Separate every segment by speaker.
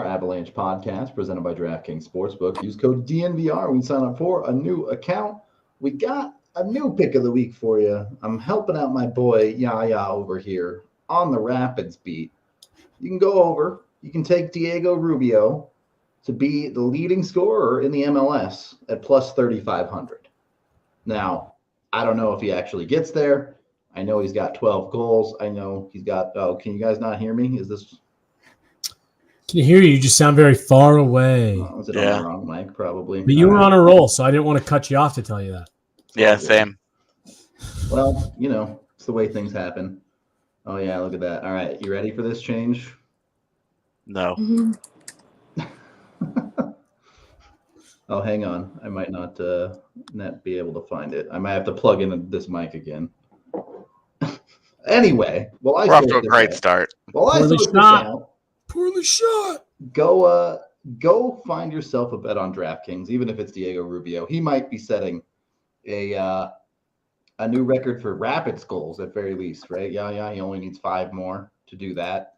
Speaker 1: Avalanche podcast presented by DraftKings Sportsbook. Use code DNVR when you sign up for a new account. We got a new pick of the week for you. I'm helping out my boy Yaya over here on the Rapids beat. You can go over. You can take Diego Rubio to be the leading scorer in the MLS at plus 3,500. Now, I don't know if he actually gets there. I know he's got 12 goals. I know he's got can you guys not hear me? Is this?
Speaker 2: Can you hear you? You just sound very far away.
Speaker 1: Was it on the wrong mic? Probably.
Speaker 2: But you were on a roll, so I didn't want to cut you off to tell you that.
Speaker 3: Yeah, same.
Speaker 1: Well, it's the way things happen. Oh, yeah, look at that. All right, you ready for this change?
Speaker 3: No.
Speaker 4: Mm-hmm.
Speaker 1: Oh, hang on. I might not be able to find it. I might have to plug in this mic again. Anyway,
Speaker 3: we're off to a great start.
Speaker 1: Well, I
Speaker 2: Poorly shot. Poorly shot.
Speaker 1: Go find yourself a bet on DraftKings, even if it's Diego Rubio. He might be setting a new record for Rapids goals at very least, right? Yeah. He only needs 5 more to do that.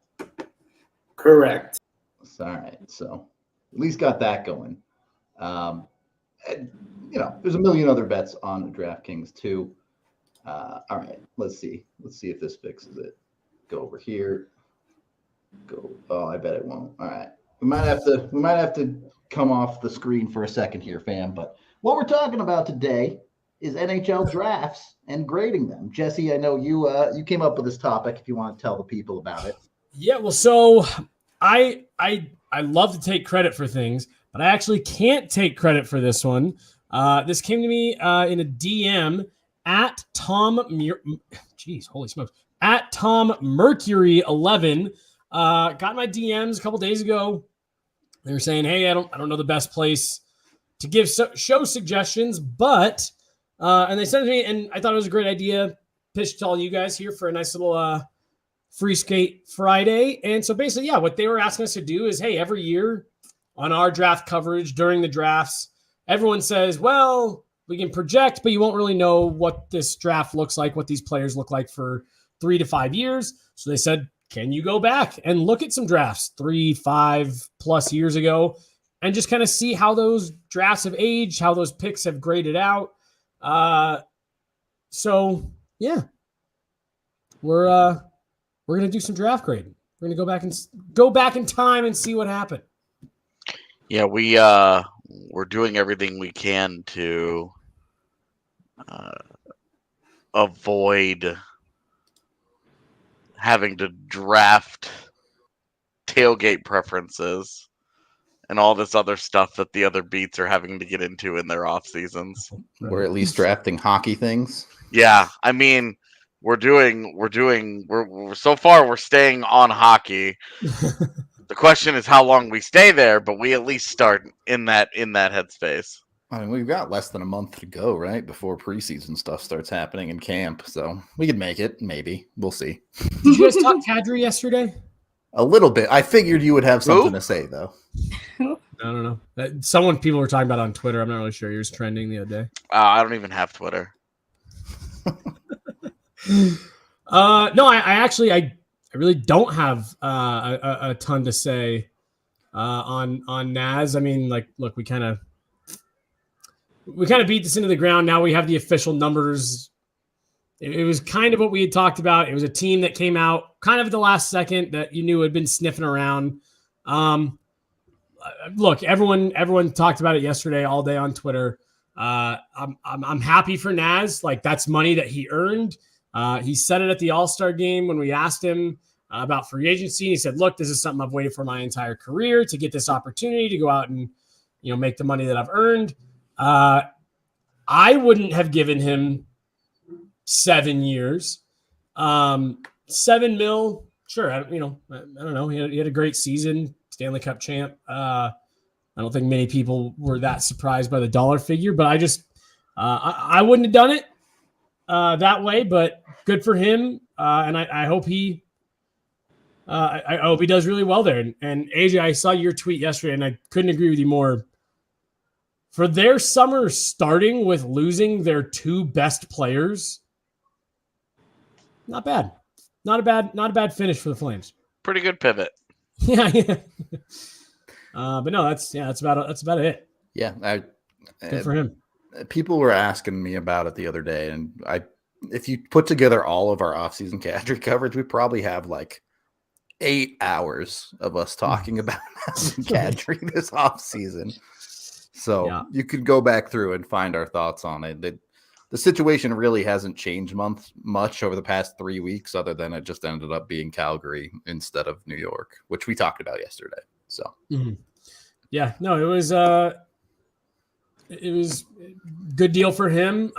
Speaker 5: Correct.
Speaker 1: All right, so at least got that going. There's a million other bets on DraftKings too. All right, let's see if this fixes it. Go over here. Go. Oh, I bet it won't. All right, we might have to come off the screen for a second here, fam. But what we're talking about today is NHL drafts and grading them. Jesse, I know you came up with this topic. If you want to tell the people about it.
Speaker 2: Yeah, well, so I love to take credit for things, but I actually can't take credit for this one. This came to me in a DM at Tom. Holy smokes! At Tom Mercury 11. Got my DMs a couple days ago. They were saying, "Hey, I don't know the best place to give show suggestions, but." And they sent it to me, and I thought it was a great idea. Pitched to all you guys here for a nice little free skate Friday. And so basically, yeah, what they were asking us to do is, hey, every year on our draft coverage during the drafts, everyone says, well, we can project, but you won't really know what this draft looks like, what these players look like for 3 to 5 years. So they said, can you go back and look at some drafts 3-5 plus years ago and just kind of see how those drafts have aged, how those picks have graded out? So yeah, we're going to do some draft grading. We're going to go back in time and see what happened.
Speaker 3: Yeah, we're doing everything we can to avoid having to draft tailgate preferences and all this other stuff that the other beats are having to get into in their off seasons.
Speaker 1: We're at least drafting hockey things.
Speaker 3: Yeah, I mean, we're so far we're staying on hockey. The question is how long we stay there, but we at least start in that headspace.
Speaker 1: I mean, we've got less than a month to go, right, before preseason stuff starts happening in camp. So we could make it, maybe. We'll see.
Speaker 2: Did you guys talk Kadri yesterday?
Speaker 1: A little bit. I figured you would have something to say, though.
Speaker 2: I don't know. People were talking about on Twitter. I'm not really sure. He was trending the other day.
Speaker 3: I don't even have Twitter.
Speaker 2: No, I really don't have a ton to say on Naz. I mean, look, we kind of beat this into the ground. Now we have the official numbers. It was kind of what we had talked about. It was a team that came out kind of at the last second that you knew had been sniffing around. Look, everyone talked about it yesterday all day on Twitter. I'm happy for Naz. Like, that's money that he earned. He said it at the All-Star game when we asked him about free agency. He said, look, this is something I've waited for my entire career to get this opportunity to go out and, make the money that I've earned. I wouldn't have given him 7 years. 7 mil. Sure. I don't know. He had a great season, Stanley Cup champ. I don't think many people were that surprised by the dollar figure, but I just, I wouldn't have done it that way, but good for him. And I hope he does really well there. And AJ, I saw your tweet yesterday and I couldn't agree with you more. For their summer starting with losing their 2 best players, not bad. Not a bad finish for the Flames.
Speaker 3: Pretty good pivot.
Speaker 2: Yeah. But no, that's about it.
Speaker 4: Yeah,
Speaker 2: Good for him.
Speaker 4: People were asking me about it the other day, and if you put together all of our offseason Kadri coverage, we probably have like 8 hours of us talking about Nazem Kadri this offseason. So you could go back through and find our thoughts on it. The situation really hasn't changed much over the past 3 weeks, other than it just ended up being Calgary instead of New York, which we talked about yesterday. So
Speaker 2: yeah, no, it was good deal for him.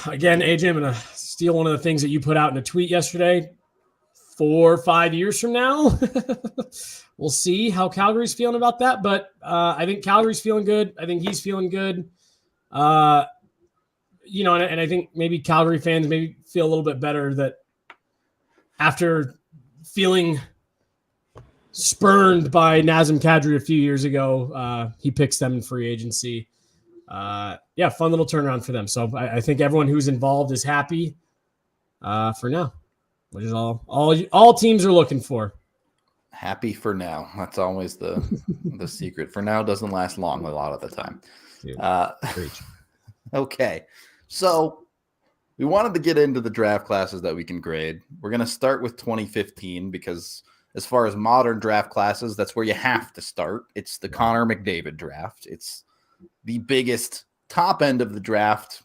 Speaker 2: Again, AJ, I'm gonna steal one of the things that you put out in a tweet yesterday. 4 or 5 years from now, we'll see how Calgary's feeling about that. But I think Calgary's feeling good. I think he's feeling good. And I think maybe Calgary fans maybe feel a little bit better that after feeling spurned by Nazem Kadri a few years ago, he picks them in free agency. Fun little turnaround for them. So I think everyone who's involved is happy for now, which is all teams are looking for.
Speaker 4: Happy for now. That's always the secret. For now doesn't last long a lot of the time. Okay, so we wanted to get into the draft classes that we can grade. We're going to start with 2015 because as far as modern draft classes, that's where you have to start. It's the Connor McDavid draft. It's the biggest top end of the draft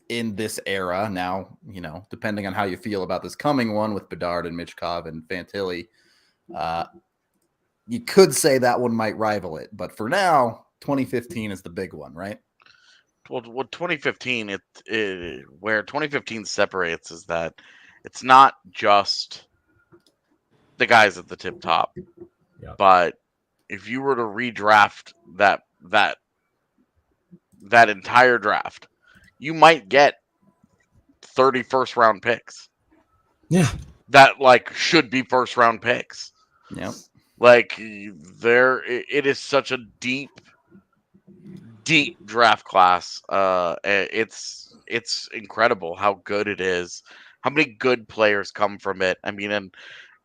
Speaker 4: in this era. Now, depending on how you feel about this coming one with Bedard and Michkov and Fantilli, you could say that one might rival it. But for now, 2015 is the big one, right?
Speaker 3: Well, 2015, where 2015 separates is that it's not just the guys at the tip top, but if you were to redraft that entire draft, you might get 30 first round picks.
Speaker 2: Yeah,
Speaker 3: that should be first round picks.
Speaker 4: Yeah,
Speaker 3: it is such a deep draft class. It's incredible how good it is, how many good players come from it. I mean, and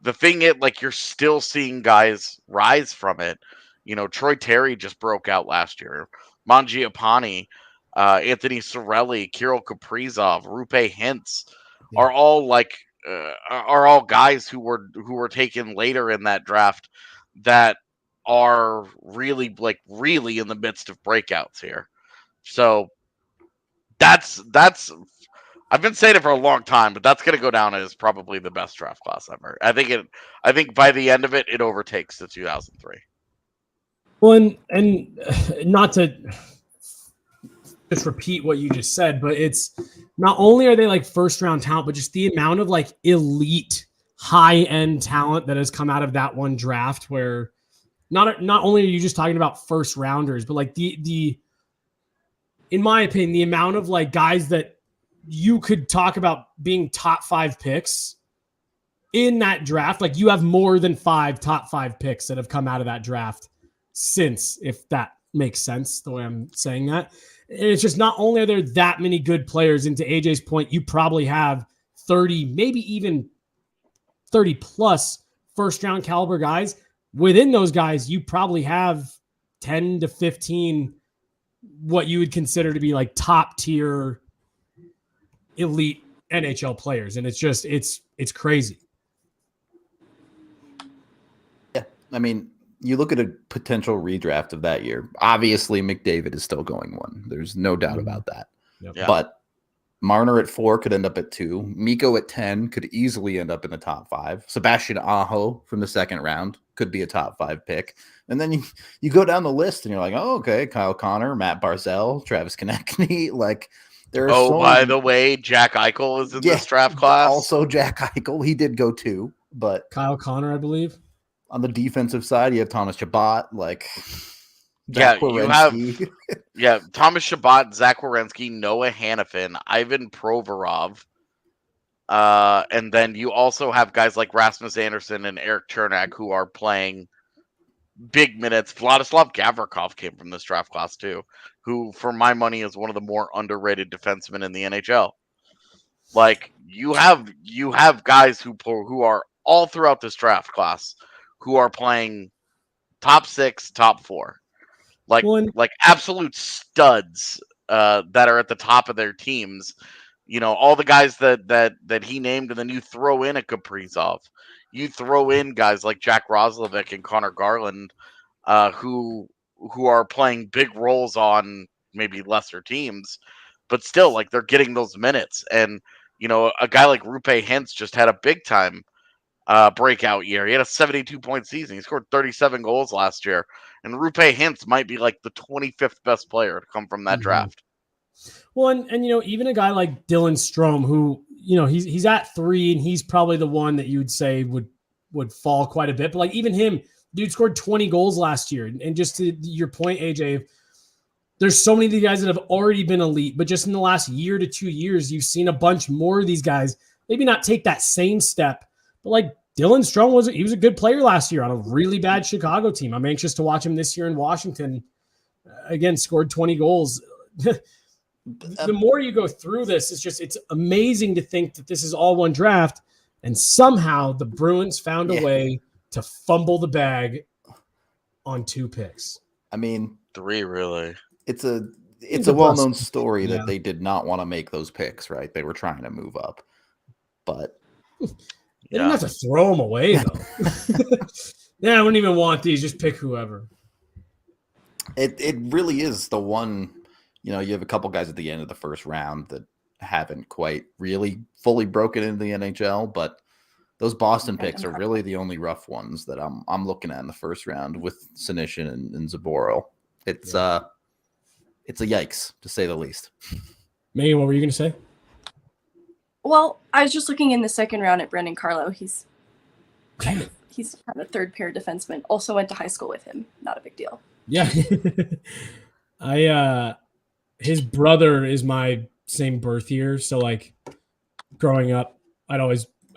Speaker 3: the thing is, you're still seeing guys rise from it. Troy Terry just broke out last year. Mangiapane, Anthony Cirelli, Kirill Kaprizov, Rupe Hintz are all guys who were taken later in that draft that are really in the midst of breakouts here. So that's I've been saying it for a long time, but that's going to go down as probably the best draft class ever. I think by the end of it overtakes the 2003.
Speaker 2: Well, and not to just repeat what you just said, but it's not only are they first round talent, but just the amount of elite high end talent that has come out of that one draft where not only are you just talking about first rounders, but the in my opinion, the amount of guys that you could talk about being top 5 picks in that draft. You have more than 5 top 5 picks that have come out of that draft since, if that makes sense, the way I'm saying that. And it's just not only are there that many good players, and to AJ's point, you probably have 30, maybe even 30 plus first round caliber guys. Within those guys, you probably have 10 to 15 what you would consider to be top tier elite NHL players. And it's crazy.
Speaker 4: Yeah. I mean, you look at a potential redraft of that year. Obviously, McDavid is still going 1. There's no doubt about that.
Speaker 2: Yep.
Speaker 3: Yeah.
Speaker 4: But Marner at 4 could end up at 2. Mikko at 10 could easily end up in the top 5. Sebastian Aho from the second round could be a top 5 pick. And then you go down the list and you're like, oh, okay, Kyle Connor, Matt Barzal, Travis Konechny. There are
Speaker 3: by the way, Jack Eichel is in this draft class.
Speaker 4: Also, Jack Eichel. He did go 2, but
Speaker 2: Kyle Connor, I believe.
Speaker 4: On the defensive side, you have Thomas Chabot,
Speaker 3: Zach Thomas Chabot, Zach Werenski, Noah Hannafin, Ivan Provorov, and then you also have guys like Rasmus Anderson and Eric Chernak who are playing big minutes. Vladislav Gavrikov came from this draft class too, who, for my money, is one of the more underrated defensemen in the NHL. You have guys who are all throughout this draft class who are playing top 6, top 4, like absolute studs that are at the top of their teams. All the guys that he named, and then you throw in a Kaprizov, you throw in guys like Jack Roslovic and Connor Garland, who are playing big roles on maybe lesser teams, but still, like, they're getting those minutes. And a guy like Rupe Hintz just had a big time breakout year. He had a 72-point season. He scored 37 goals last year. And Rupe Hintz might be like the 25th best player to come from that draft.
Speaker 2: Well, and even a guy like Dylan Strome, who he's at 3, and he's probably the one that you would say would fall quite a bit. But like even him, dude scored 20 goals last year. And just to your point, AJ, there's so many of these guys that have already been elite, but just in the last year to 2 years, you've seen a bunch more of these guys maybe not take that same step. But like Dylan Strome was a good player last year on a really bad Chicago team. I'm anxious to watch him this year in Washington. Again, scored 20 goals. The more you go through this, it's amazing to think that this is all one draft, and somehow the Bruins found a way to fumble the bag on 2 picks.
Speaker 4: I mean,
Speaker 3: 3 really.
Speaker 4: It's a well-known story that they did not want to make those picks, right? They were trying to move up, but
Speaker 2: they didn't have to throw them away though. I wouldn't even want these. Just pick whoever.
Speaker 4: It really is the one. You have a couple guys at the end of the first round that haven't quite really fully broken into the NHL, but those Boston picks are really the only rough ones that I'm looking at in the first round with Senyshyn and Zaboral. It's a yikes, to say the least.
Speaker 2: Megan, what were you going to say?
Speaker 6: Well, I was just looking in the second round at Brandon Carlo. He's kind of a third pair defenseman. Also went to high school with him. Not a big deal.
Speaker 2: Yeah. His brother is my same birth year. So like growing up, I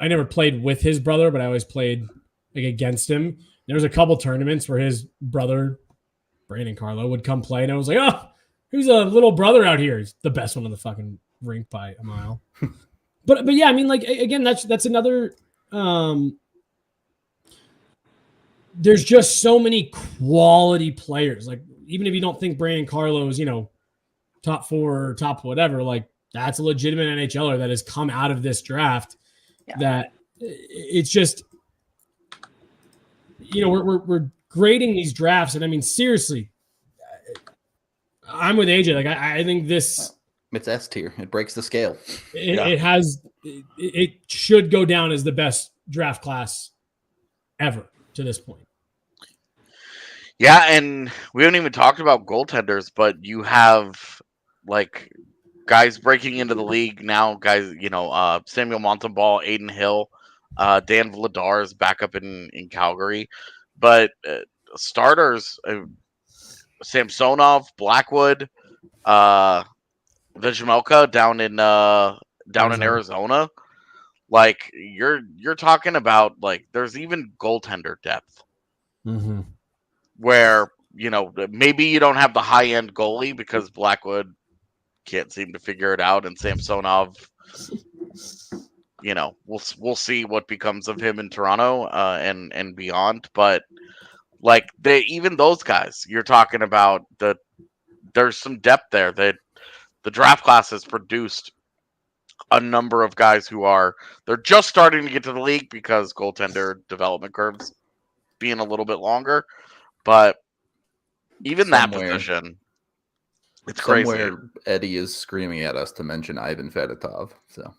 Speaker 2: never played with his brother, but I always played like against him. There was a couple tournaments where his brother, Brandon Carlo, would come play. And I was like, oh, who's a little brother out here? He's the best one on the fucking rink by a mile. But yeah, I mean, like, again, that's another, there's just so many quality players. Like, even if you don't think Brandon Carlo is, top 4 or top whatever, like that's a legitimate NHLer that has come out of this draft. That it's just, we're grading these drafts. And I mean, seriously, I'm with AJ. Like, I think this,
Speaker 4: it's S tier. It breaks the scale.
Speaker 2: It should go down as the best draft class ever to this point.
Speaker 3: Yeah, and we haven't even talked about goaltenders, but you have like guys breaking into the league now. Guys, Samuel Montembeault, Aiden Hill, Dan Vladar is back up in Calgary, but starters: Samsonov, Blackwood, Vejmelka down in Arizona. Like you're talking about, like, there's even goaltender depth.
Speaker 2: Mm-hmm. Where
Speaker 3: maybe you don't have the high end goalie because Blackwood can't seem to figure it out, and Samsonov, we'll see what becomes of him in Toronto and beyond. But like even those guys, you're talking about there's some depth there. That the draft class has produced a number of guys they're just starting to get to the league because goaltender development curves being a little bit longer. But even that position, it's crazy.
Speaker 4: Eddie is screaming at us to mention Ivan Fedotov. So,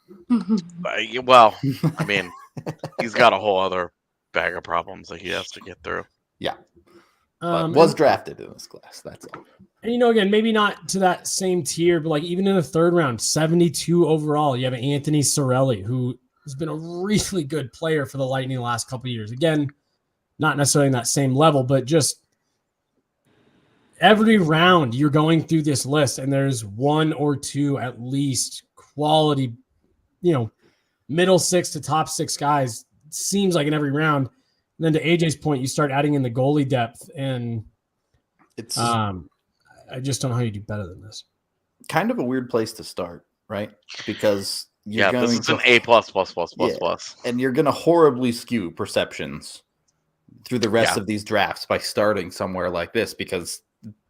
Speaker 3: well, I mean, he's got a whole other bag of problems that he has to get through.
Speaker 4: Yeah, but was drafted in this class. That's all.
Speaker 2: And again, maybe not to that same tier, but like even in the third round, 72 overall, you have Anthony Cirelli, who has been a really good player for the Lightning the last couple of years. Again, not necessarily in that same level, but just every round you're going through this list and there's 1 or 2 at least quality, middle 6 to top 6 guys. It seems like in every round. And then to AJ's point, you start adding in the goalie depth, and
Speaker 4: it's
Speaker 2: I just don't know how you do better than this.
Speaker 4: Kind of a weird place to start, right? Because
Speaker 3: this is an A++++++.
Speaker 4: And you're going to horribly skew perceptions through the rest of these drafts by starting somewhere like this, because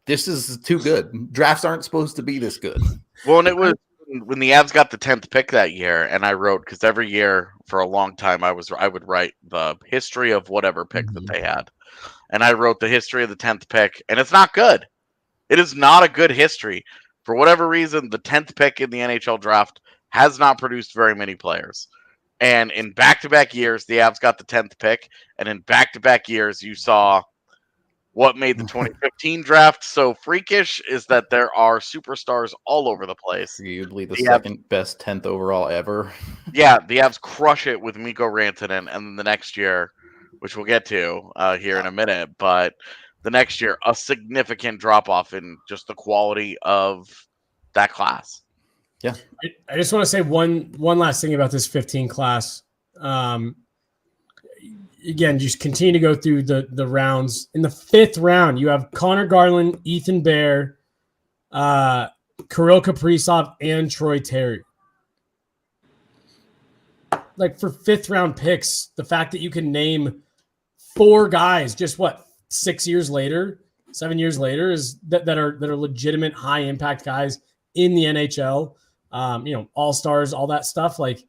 Speaker 4: this is too good. Drafts aren't supposed to be this good.
Speaker 3: Well, and it was when the Avs got the 10th pick that year, and I wrote, because every year for a long time I would write the history of whatever pick that they had, and I wrote the history of the 10th pick, and it's not good. It is not a good history. For whatever reason, the 10th pick in the NHL draft has not produced very many players. And in back-to-back years, the Avs got the 10th pick, and in back-to-back years, you saw what made the 2015 draft so freakish is that there are superstars all over the place.
Speaker 4: Arguably the second best 10th overall ever.
Speaker 3: Yeah, the Avs crush it with Mikko Rantanen, and then the next year, which we'll get to here in a minute, but the next year, a significant drop-off in just the quality of that class.
Speaker 4: Yeah.
Speaker 2: I just want to say one last thing about this 15 class. Again, just continue to go through the rounds. In the 5th round, you have Connor Garland, Ethan Bear, Kirill Kaprizov, and Troy Terry. Like, for 5th round picks, the fact that you can name 4 guys just 7 years later is that are legitimate high impact guys in the NHL. All-stars, all that stuff. Like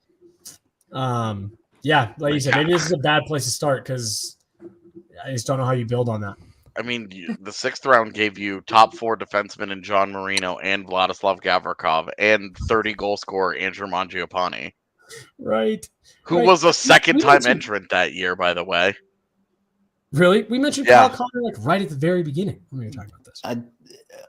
Speaker 2: you said, maybe this is a bad place to start because I just don't know how you build on that.
Speaker 3: I mean, the 6th round gave you top 4 defensemen in John Marino and Vladislav Gavrikov and 30 goal scorer Andrew Mangiapane.
Speaker 2: Right.
Speaker 3: Who was a second-time entrant that year, by the way.
Speaker 2: Really? We mentioned Kyle Connor right at the very beginning when we were talking about this.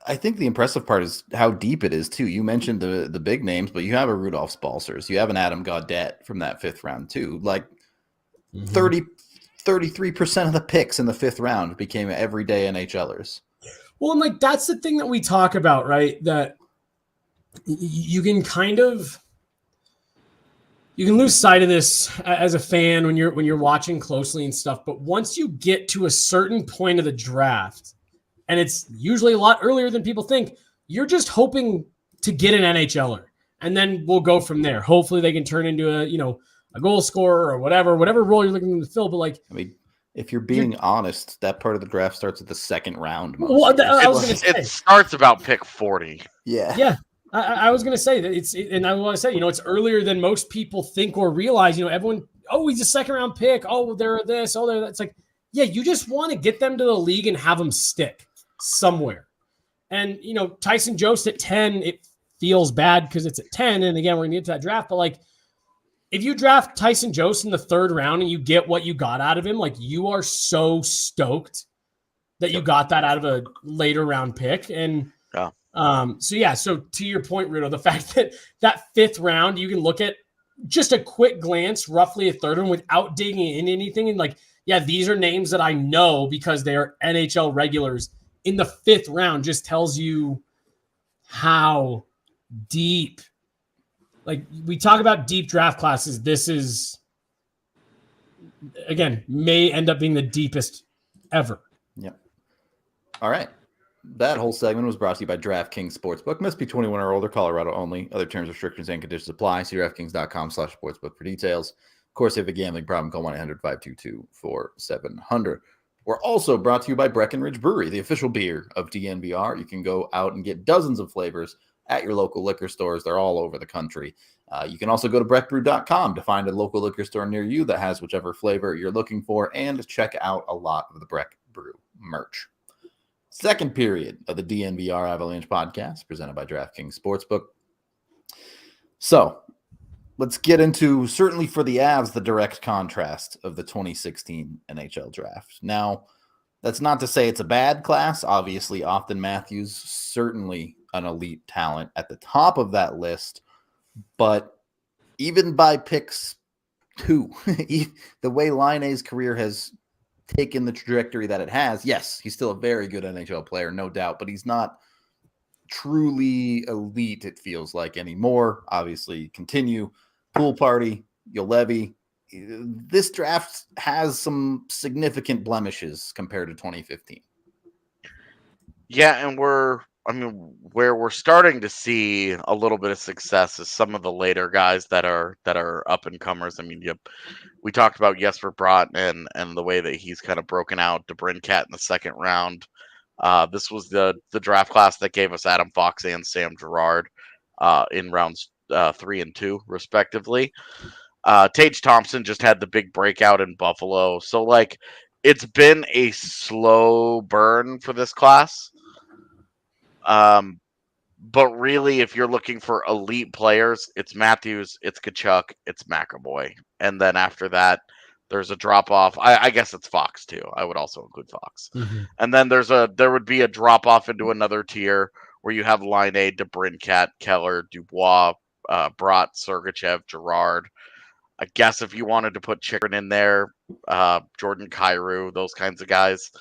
Speaker 4: I think the impressive part is how deep it is, too. You mentioned the big names, but you have a Rudolph Balcers. You have an Adam Gaudette from that 5th round, too. Like 33% of the picks in the 5th round became everyday NHLers.
Speaker 2: Well, and that's the thing that we talk about, right? That you can you can lose sight of this as a fan when you're watching closely and stuff. But once you get to a certain point of the draft, and it's usually a lot earlier than people think, you're just hoping to get an NHLer, and then we'll go from there. Hopefully, they can turn into a goal scorer or whatever role you're looking to fill. But
Speaker 4: if you're being honest, that part of the draft starts at the 2nd round.
Speaker 3: It starts about pick 40.
Speaker 2: Yeah. I was going to say that and I want to say, it's earlier than most people think or realize. Everyone, he's a 2nd round pick. Oh, they're this. Oh, they're that. It's like, yeah, you just want to get them to the league and have them stick somewhere. And Tyson Jost at 10, it feels bad because it's at 10. And again, we're going to get to that draft, but if you draft Tyson Jost in the 3rd round and you get what you got out of him, you are so stoked that you got that out of a later round pick. And so to your point, Rudo, the fact that 5th round, you can look at just a quick glance, roughly a 3rd one without digging in anything. And these are names that I know because they are NHL regulars in the 5th round, just tells you how deep. We talk about deep draft classes. This is, again, may end up being the deepest ever.
Speaker 4: Yep. All right. That whole segment was brought to you by DraftKings Sportsbook. Must be 21 or older, Colorado only. Other terms, restrictions, and conditions apply. See DraftKings.com/sportsbook for details. Of course, if you have a gambling problem, call 1-800-522-4700. We're also brought to you by Breckenridge Brewery, the official beer of DNVR. You can go out and get dozens of flavors at your local liquor stores. They're all over the country. You can also go to breckbrew.com to find a local liquor store near you that has whichever flavor you're looking for, and check out a lot of the Breck Brew merch. Second period of the DNVR Avalanche podcast presented by DraftKings Sportsbook. So let's get into, certainly for the Avs, the direct contrast of the 2016 NHL draft. Now, that's not to say it's a bad class. Obviously, Austin Matthews, certainly an elite talent at the top of that list. But even by picks 2, the way Laine's career has taken the trajectory that it has, yes, he's still a very good NHL player, no doubt, but he's not truly elite, it feels like, anymore. Obviously, continue. Pool Party, Juolevi. This draft has some significant blemishes compared to 2015.
Speaker 3: Yeah, and where we're starting to see a little bit of success is some of the later guys that are up and comers. I mean, we talked about Jesper Bratt and the way that he's kind of broken out. DeBrincat in the second round. This was the draft class that gave us Adam Fox and Sam Girard in rounds 3 and 2, respectively. Tage Thompson just had the big breakout in Buffalo. So, like, it's been a slow burn for this class. But really, if you're looking for elite players, it's Matthews, it's Kachuk, it's McAvoy. And then after that, there's a drop off. I guess it's Fox too. I would also include Fox.
Speaker 2: Mhm.
Speaker 3: And then there would be a drop off into another tier where you have Line A, DeBrincat, Keller, Dubois, Bratt, Sergachev, Girard. I guess if you wanted to put Chikrin in there, Jordan Kyrou, those kinds of guys,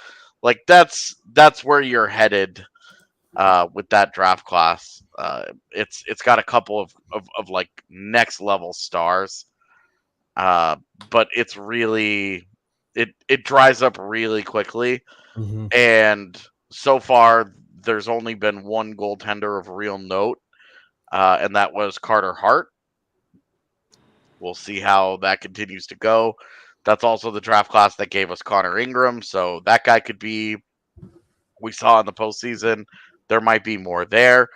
Speaker 3: like that's where you're headed with that draft class. It's got a couple of like next level stars, but it's really it dries up really quickly.
Speaker 2: Mhm.
Speaker 3: And so far, there's only been one goaltender of real note, and that was Carter Hart. We'll see how that continues to go. That's also the draft class that gave us Connor Ingram, so that guy could be. We saw in the postseason, there might be more there.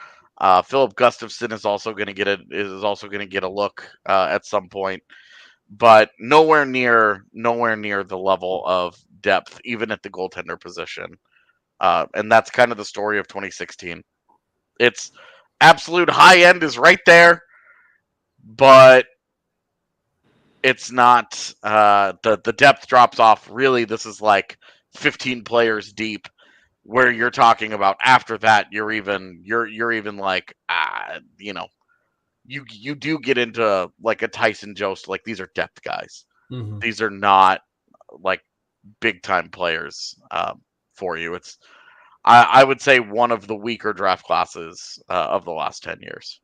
Speaker 3: Philip Gustafson is also going to get a look at some point, but nowhere near the level of depth, even at the goaltender position. And that's kind of the story of 2016. It's absolute high end is right there, but it's not the depth drops off. Really, this is like 15 players deep, where you're talking about after that you're even like you do get into like a Tyson Jost. Like, these are depth guys.
Speaker 2: Mhm.
Speaker 3: These are not like big time players for you. It's I would say one of the weaker draft classes of the last 10 years.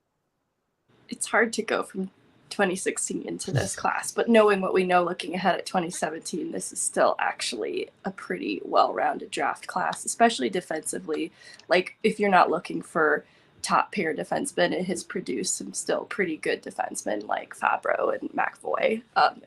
Speaker 6: It's hard to go from 2016 into this class, but knowing what we know looking ahead at 2017, this is still actually a pretty well-rounded draft class, especially defensively. Like, if you're not looking for top pair defensemen, it has produced some still pretty good defensemen like Fabro and McAvoy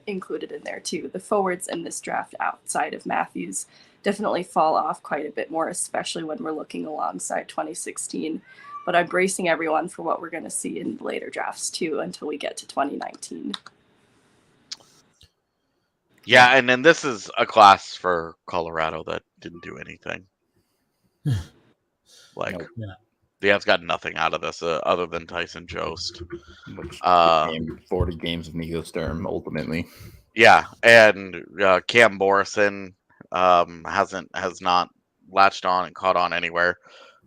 Speaker 6: included in there too. The forwards in this draft outside of Matthews definitely fall off quite a bit more, especially when we're looking alongside 2016. But I'm bracing everyone for what we're going to see in later drafts too until we get to 2019.
Speaker 3: Yeah, and then this is a class for Colorado that didn't do anything. Like,
Speaker 2: Yeah.
Speaker 3: the Avs got nothing out of this other than Tyson Jost.
Speaker 4: Which became 40 games of Nico Sturm ultimately.
Speaker 3: Yeah, and Cam Morrison has not latched on and caught on anywhere.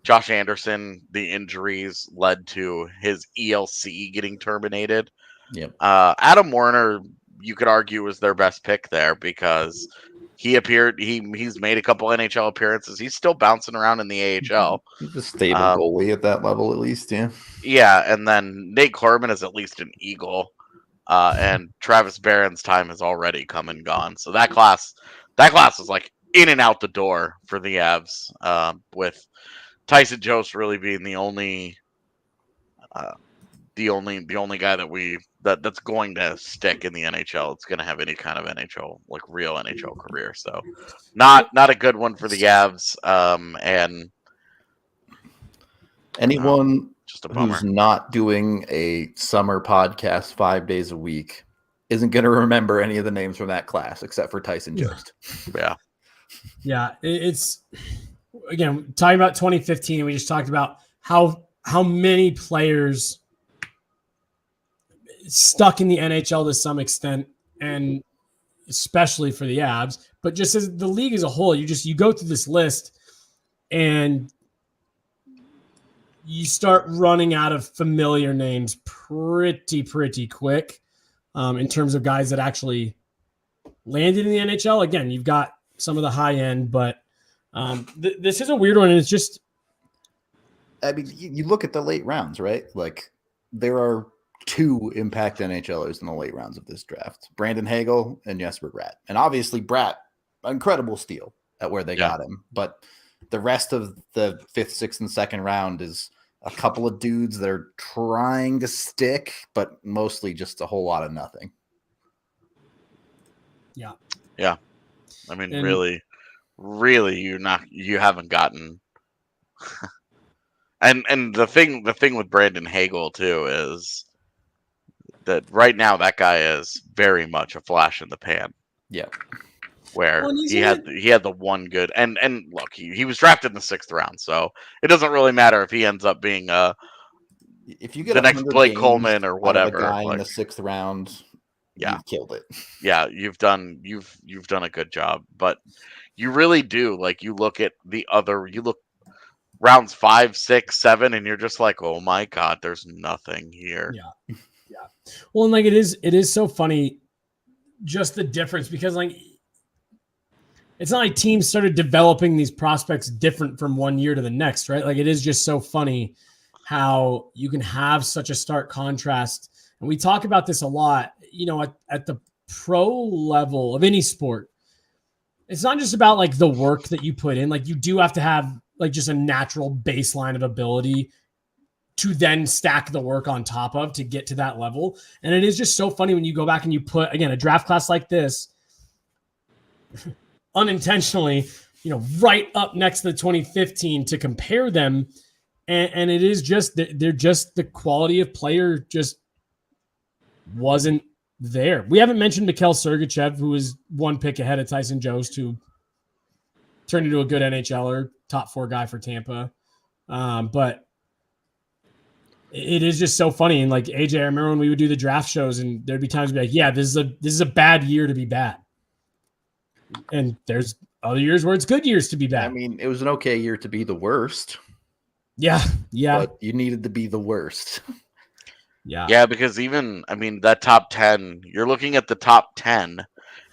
Speaker 3: Josh Anderson, the injuries led to his ELC getting terminated.
Speaker 4: Yep.
Speaker 3: Adam Warner, you could argue, was their best pick there because he's made a couple NHL appearances. He's still bouncing around in the AHL.
Speaker 4: He's a stable goalie at that level, at least, yeah.
Speaker 3: Yeah, and then Nate Klurman is at least an Eagle. And Travis Barron's time has already come and gone. So that class was like in and out the door for the Avs, with Tyson Jost really being the only guy that's going to stick in the NHL. It's going to have any kind of NHL, like real NHL career. So not a good one for the Avs. And
Speaker 4: anyone
Speaker 3: just a bummer.
Speaker 4: who's not doing a summer podcast 5 days a week isn't going to remember any of the names from that class except for Tyson Jost.
Speaker 3: Yeah.
Speaker 2: Yeah, it's again talking about 2015. We just talked about how many players stuck in the NHL to some extent, and especially for the Avs. But just as the league as a whole, you go through this list and you start running out of familiar names pretty quick in terms of guys that actually landed in the NHL. Again, you've got some of the high end, but this is a weird one. And it's just,
Speaker 4: I mean, you look at the late rounds, right? Like, there are 2 impact NHLers in the late rounds of this draft, Brandon Hagel and Jesper Bratt. And obviously Bratt, incredible steal at where they got him. But the rest of the 5th, 6th, and 2nd round is a couple of dudes that are trying to stick, but mostly just a whole lot of nothing.
Speaker 2: Yeah.
Speaker 3: I mean,
Speaker 2: And-
Speaker 3: really, you haven't gotten. and the thing with Brandon Hagel too is that right now that guy is very much a flash in the pan.
Speaker 4: Yeah.
Speaker 3: Where
Speaker 2: Well,
Speaker 3: he had the one good and look, he was drafted in the 6th round, so it doesn't really matter if he ends up being
Speaker 4: if you get
Speaker 3: the next
Speaker 4: 100
Speaker 3: Blake
Speaker 4: games
Speaker 3: Coleman or
Speaker 4: out of a
Speaker 3: whatever,
Speaker 4: guy in
Speaker 3: like,
Speaker 4: the 6th round,
Speaker 3: yeah,
Speaker 4: you've killed it.
Speaker 3: yeah, you've done a good job, but you really do, like, you look rounds 5, 6, 7, and you're just like, oh my god, there's nothing here.
Speaker 2: Yeah. Well, and like it is so funny, just the difference, because like it's not like teams started developing these prospects different from one year to the next, right? Like it is just so funny how you can have such a stark contrast. And we talk about this a lot, at the pro level of any sport. It's not just about like the work that you put in. Like you do have to have like just a natural baseline of ability to then stack the work on top of to get to that level. And it is just so funny when you go back and you put, again, a draft class like this unintentionally, right up next to the 2015 to compare them. And it is just, they're just, the quality of player just wasn't there. We haven't mentioned Mikhail Sergachev, who was 1 pick ahead of Tyson Jost, who turned into a good NHLer, top 4 guy for Tampa. But it is just so funny. And like AJ, I remember when we would do the draft shows and there'd be times to be like, yeah, this is a bad year to be bad. And there's other years where it's good years to be bad.
Speaker 4: I mean, it was an okay year to be the worst.
Speaker 2: Yeah.
Speaker 4: But you needed to be the worst.
Speaker 3: Yeah, because even, I mean, that top 10, you're looking at the top 10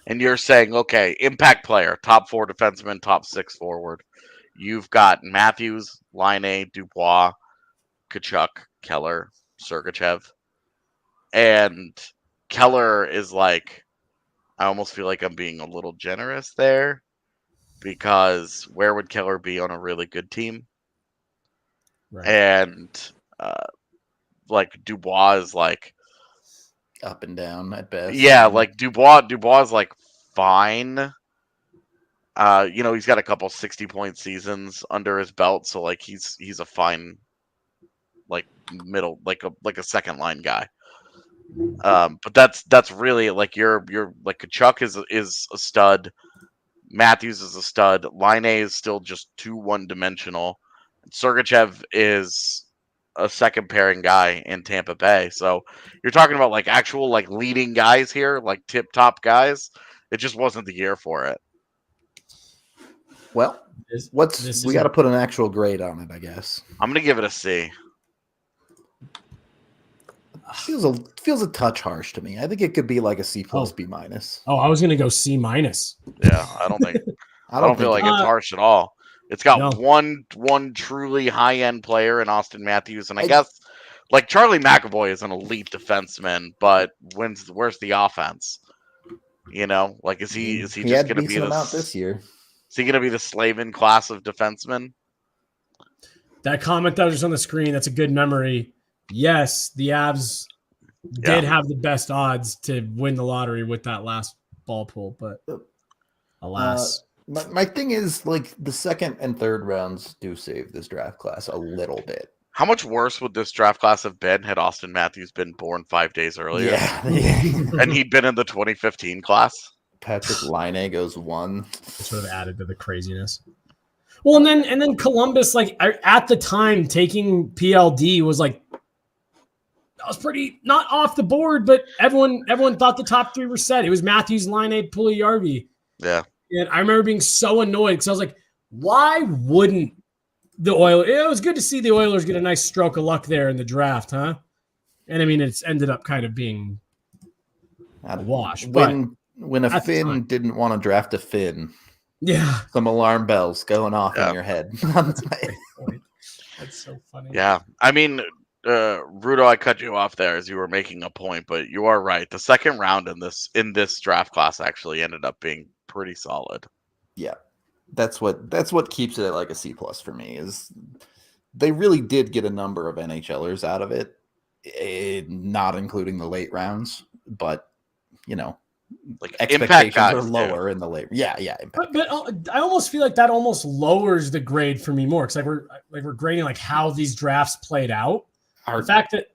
Speaker 3: and you're saying, okay, impact player, top 4 defenseman, top 6 forward. You've got Matthews, Laine, Dubois, Tkachuk, Keller, Sergachev. And Keller is like, I almost feel like I'm being a little generous there, because where would Keller be on a really good team?
Speaker 2: Right.
Speaker 3: And like Dubois is like
Speaker 4: up and down at best.
Speaker 3: Yeah, like Dubois is like fine. He's got a couple 60-point seasons under his belt, so like he's a fine, like, middle, like a second line guy. But that's really like you're like Tkachuk is a stud, Matthews is a stud, Laine is still just too one-dimensional, Sergachev is a second pairing guy in Tampa Bay. So you're talking about like actual like leading guys here, like tip top guys. It just wasn't the year for it.
Speaker 4: Well, we got to put an actual grade on it, I guess.
Speaker 3: I'm gonna give it a C.
Speaker 4: Feels a touch harsh to me. I think it could be like a C plus, B minus.
Speaker 2: Oh, I was gonna go C minus.
Speaker 3: Yeah, I don't think I don't feel like it's harsh at all. It's got one truly high end player in Austin Matthews, and I guess like Charlie McAvoy is an elite defenseman, but where's the offense? Like is he just going to be
Speaker 4: this year?
Speaker 3: Is he going to be the Slavin class of defensemen?
Speaker 2: That comment that was just on the screen, that's a good memory. Yes, the Avs did have the best odds to win the lottery with that last ball pull, but alas.
Speaker 4: My thing is, like, the 2nd and 3rd rounds do save this draft class a little bit.
Speaker 3: How much worse would this draft class have been had Austin Matthews been born 5 days earlier?
Speaker 4: Yeah.
Speaker 3: And he'd been in the 2015 class?
Speaker 4: Patrick Laine goes 1.
Speaker 2: Sort of added to the craziness. Well, and then Columbus, like, at the time, taking PLD was like, that was pretty not off the board, but everyone thought the top 3 were set. It was Matthews, Laine, Puljujarvi.
Speaker 3: Yeah.
Speaker 2: And I remember being so annoyed because I was like, why wouldn't the Oilers? It was good to see the Oilers get a nice stroke of luck there in the draft, huh? And I mean, it's ended up kind of being a wash.
Speaker 4: When a Finn didn't want to draft a Finn, some alarm bells going off in your head.
Speaker 2: That's so funny.
Speaker 3: Yeah, I mean, Rudo, I cut you off there as you were making a point, but you are right. The 2nd round in this draft class actually ended up being pretty solid.
Speaker 4: Yeah. That's what keeps it at like a C+ for me. Is they really did get a number of NHLers out of it, not including the late rounds, but
Speaker 3: Like
Speaker 4: expectations
Speaker 3: impact
Speaker 4: are
Speaker 3: guys,
Speaker 4: lower in the late. Yeah, impact
Speaker 2: But I almost feel like that almost lowers the grade for me more, because we're grading like how these drafts played out. The fact that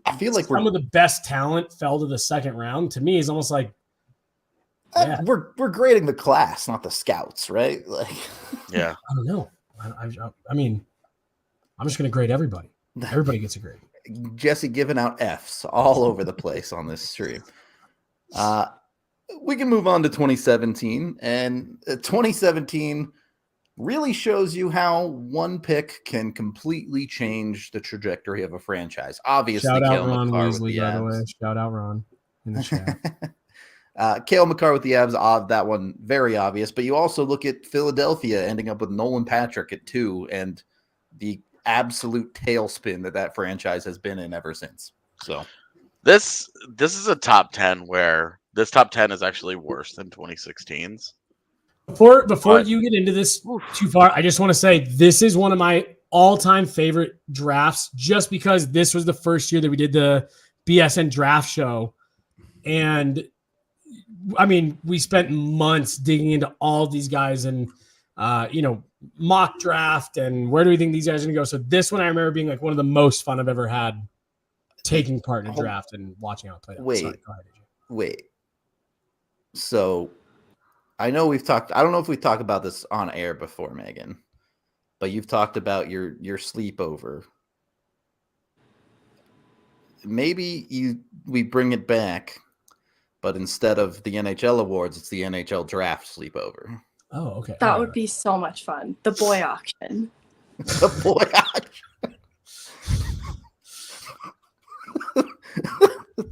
Speaker 4: I feel like
Speaker 2: some of the best talent fell to the second round to me is almost like
Speaker 4: we're grading the class, not the scouts, right? Like,
Speaker 3: yeah.
Speaker 2: I don't know. I mean, I'm just going to grade everybody. Everybody gets a grade.
Speaker 4: Jesse giving out Fs all over the place on this stream. We can move on to 2017, and 2017 really shows you how one pick can completely change the trajectory of a franchise. Obviously,
Speaker 2: shout out
Speaker 4: Cale
Speaker 2: Ron
Speaker 4: Makar with
Speaker 2: Weasley,
Speaker 4: the
Speaker 2: by the way.
Speaker 4: Avs.
Speaker 2: Shout out Ron in the chat.
Speaker 4: Cale Makar with the Avs, that one very obvious. But you also look at Philadelphia ending up with Nolan Patrick at 2, and the absolute tailspin that franchise has been in ever since. So
Speaker 3: this is a top 10 where this top 10 is actually worse than 2016's.
Speaker 2: Before you get into this too far, I just want to say this is one of my all-time favorite drafts, just because this was the first year that we did the BSN draft show. And I mean, we spent months digging into all these guys and, mock draft and where do we think these guys are going to go. So this one I remember being like one of the most fun I've ever had taking part in a draft and watching how it played out.
Speaker 4: Wait,
Speaker 2: Sorry, go ahead, AJ.
Speaker 4: Wait. So I know we've talked, I don't know if we talked about this on air before, Megan, but you've talked about your sleepover. Maybe we bring it back, but instead of the NHL awards, it's the NHL draft sleepover.
Speaker 2: Oh, okay.
Speaker 6: That would be so much fun. The boy auction.
Speaker 4: The boy auction.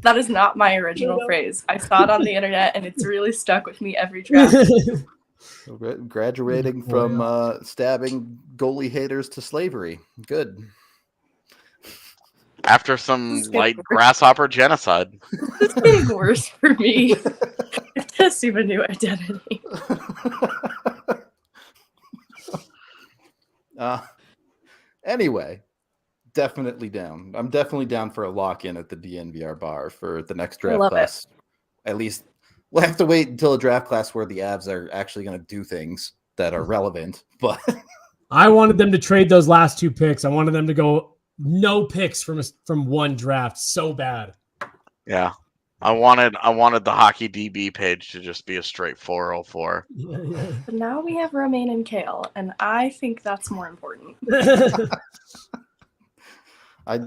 Speaker 6: That is not my original phrase. I saw it on the internet and it's really stuck with me every draft.
Speaker 4: Graduating from stabbing goalie haters to slavery. Good.
Speaker 3: After some light grasshopper genocide.
Speaker 6: This is getting worse for me. It does seem a new identity.
Speaker 4: Anyway, definitely down. I'm definitely down for a lock-in at the DNVR bar for the next draft class. At least we'll have to wait until a draft class where the Avs are actually going to do things that are relevant. But
Speaker 2: I wanted them to trade those last 2 picks. I wanted them to go no picks from one draft so bad.
Speaker 3: Yeah. I wanted the hockey DB page to just be a straight 404.
Speaker 6: But now we have Romain and Kale, and I think that's more important.
Speaker 4: I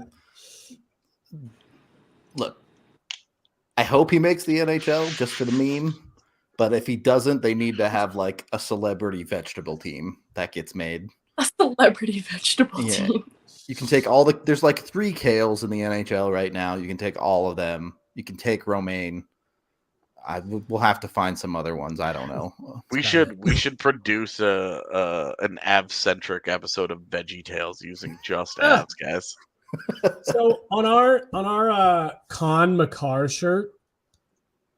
Speaker 4: hope he makes the NHL just for the meme. But if he doesn't, they need to have like a celebrity vegetable team that gets made.
Speaker 6: A celebrity vegetable team.
Speaker 4: You can take there's like 3 Kales in the NHL right now. You can take all of them. You can take Romain. We'll have to find some other ones. I don't know.
Speaker 3: We should produce an Av-centric episode of Veggie Tales using just Avs, guys.
Speaker 2: So on our Con Makar shirt,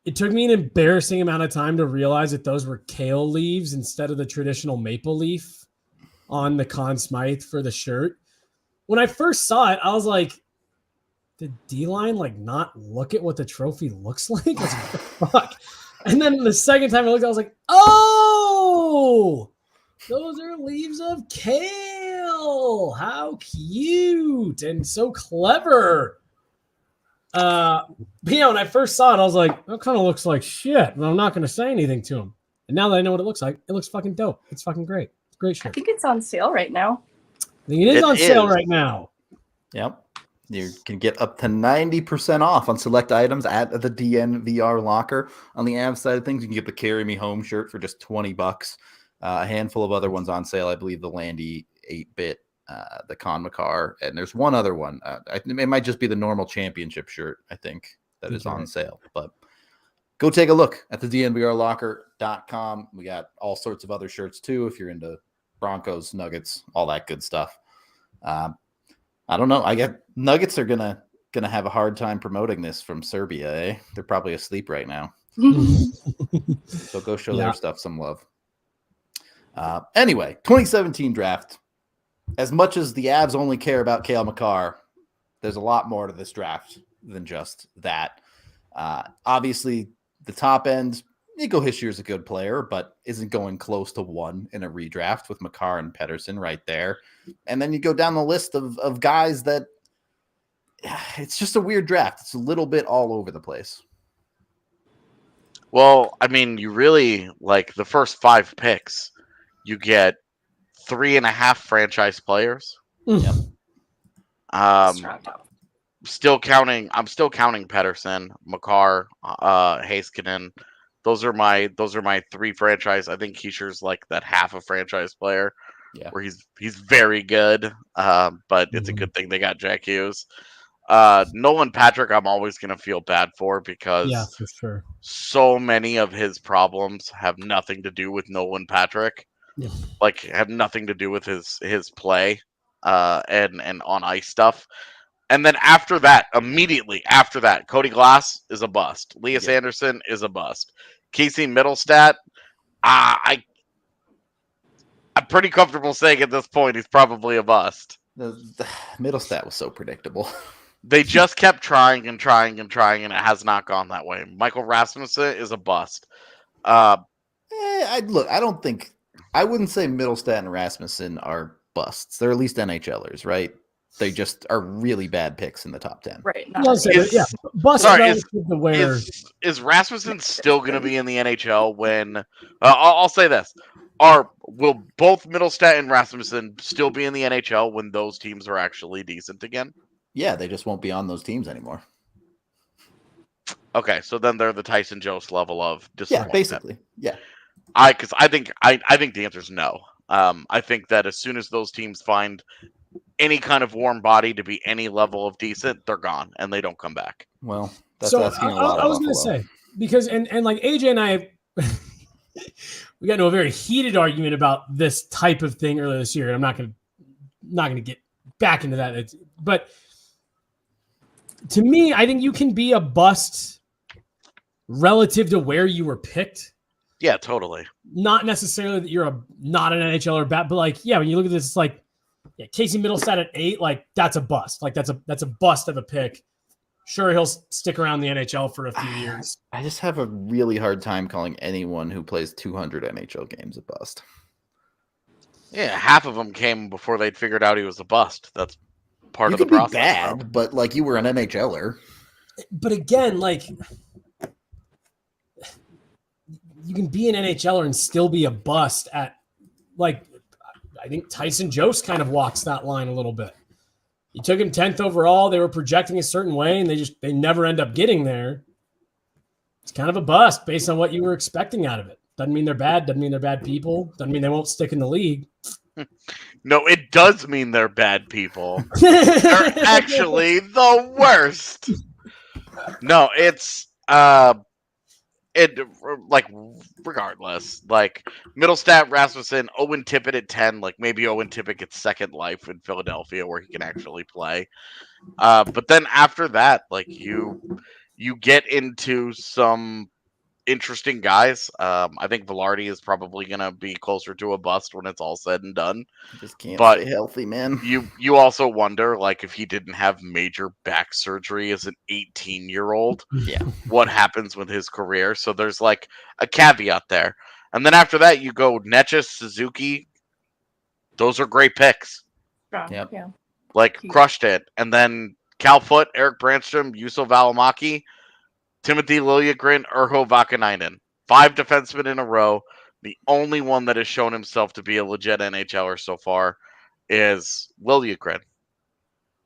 Speaker 2: it took me an embarrassing amount of time to realize that those were kale leaves instead of the traditional maple leaf on the Conn Smythe for the shirt. When I first saw it, I was like, did D-Line not look at what the trophy looks like? I was like, what the fuck? And then the second time I looked, I was like, oh, those are leaves of kale. How cute and so clever. But when I first saw it, I was like, that kind of looks like shit, but I'm not going to say anything to him. And now that I know what it looks like, it looks fucking dope. It's fucking great. It's a great shirt.
Speaker 6: I think it's on sale right now.
Speaker 2: I think it is on sale right now.
Speaker 4: Yep. You can get up to 90% off on select items at the DNVR locker. On the Avs side of things, you can get the Carry Me Home shirt for just $20. A handful of other ones on sale. I believe the Landy 8-bit, the Con Makar, and there's one other one. It might just be the normal championship shirt, I think, that is on sale. But go take a look at the DNVRlocker.com. We got all sorts of other shirts, too, if you're into Broncos, Nuggets, all that good stuff. I don't know. I get Nuggets are gonna have a hard time promoting this from Serbia. Eh? They're probably asleep right now. So go show their stuff some love. Anyway, 2017 draft. As much as the Avs only care about Cale Makar, there's a lot more to this draft than just that. Obviously, the top end, Nico Hischier is a good player, but isn't going close to one in a redraft with Makar and Pettersson right there. And then you go down the list of guys that it's just a weird draft. It's a little bit all over the place.
Speaker 3: Well, I mean, you really like the first 5 picks, you get 3.5 franchise players.
Speaker 4: Yep.
Speaker 3: Still counting. I'm still counting Pettersson, Makar, Heiskanen. Those are my 3 franchise. I think Hischier's like that half a franchise player, where he's very good. But it's a good thing they got Jack Hughes. Nolan Patrick, I'm always gonna feel bad for because
Speaker 2: for sure.
Speaker 3: So many of his problems have nothing to do with Nolan Patrick.
Speaker 2: Yeah.
Speaker 3: Like have nothing to do with his play, and on ice stuff. And then after that, immediately after that, Cody Glass is a bust. Elias Anderson is a bust. Casey Middlestat, I'm pretty comfortable saying at this point he's probably a bust.
Speaker 4: The Middlestat was so predictable.
Speaker 3: They just kept trying and trying and trying, and it has not gone that way. Michael Rasmussen is a bust.
Speaker 4: I wouldn't say Middlestat and Rasmussen are busts. They're at least NHLers, right? They just are really bad picks in the top 10.
Speaker 6: Right.
Speaker 3: Is Rasmussen still going to be in the NHL when I'll say this. Will both Middlestat and Rasmussen still be in the NHL when those teams are actually decent again?
Speaker 4: Yeah, they just won't be on those teams anymore.
Speaker 3: Okay, so then they're the Tyson Jost level of disappointment.
Speaker 4: Yeah, basically. Yeah.
Speaker 3: I think the answer is no. I think that as soon as those teams find any kind of warm body to be any level of decent, they're gone and they don't come back.
Speaker 4: Well, that's asking a lot.
Speaker 2: I was going to say, because and like AJ and I, we got into a very heated argument about this type of thing earlier this year, and I'm not going to get back into that. But to me, I think you can be a bust relative to where you were picked.
Speaker 3: Yeah, totally.
Speaker 2: Not necessarily that you're not an NHL or bad, but like, yeah, when you look at this, it's like, yeah, Casey Middlestat at 8, like that's a bust. Like that's a bust of a pick. Sure, he'll stick around the NHL for a few years.
Speaker 4: I just have a really hard time calling anyone who plays 200 NHL games a bust.
Speaker 3: Yeah, half of them came before they'd figured out he was a bust. That's part of the process.
Speaker 4: You could be bad, but like you were an NHLer.
Speaker 2: But again, like you can be an NHLer and still be a bust at like. I think Tyson Jost kind of walks that line a little bit. You took him 10th overall. They were projecting a certain way, and they never end up getting there. It's kind of a bust based on what you were expecting out of it. Doesn't mean they're bad. Doesn't mean they're bad people. Doesn't mean they won't stick in the league.
Speaker 3: No, it does mean they're bad people. They're actually the worst. No, it's regardless, like Middlestat, Rasmussen, Owen Tippett at 10, like maybe Owen Tippett gets second life in Philadelphia where he can actually play. But then after that, like you get into some interesting guys. I think Velarde is probably going to be closer to a bust when it's all said and done.
Speaker 4: Just can't
Speaker 3: stay
Speaker 4: healthy, man.
Speaker 3: You also wonder, like, if he didn't have major back surgery as an 18-year-old, what happens with his career? So there's like a caveat there. And then after that, you go Netchus, Suzuki. Those are great picks.
Speaker 6: Yeah.
Speaker 3: Like crushed it. And then Cal Foote, Eric Brandstrom, Juuso Välimäki, Timothy Liljegren, Urho Vakanainen. 5 defensemen in a row. The only one that has shown himself to be a legit NHLer so far is Liljegren.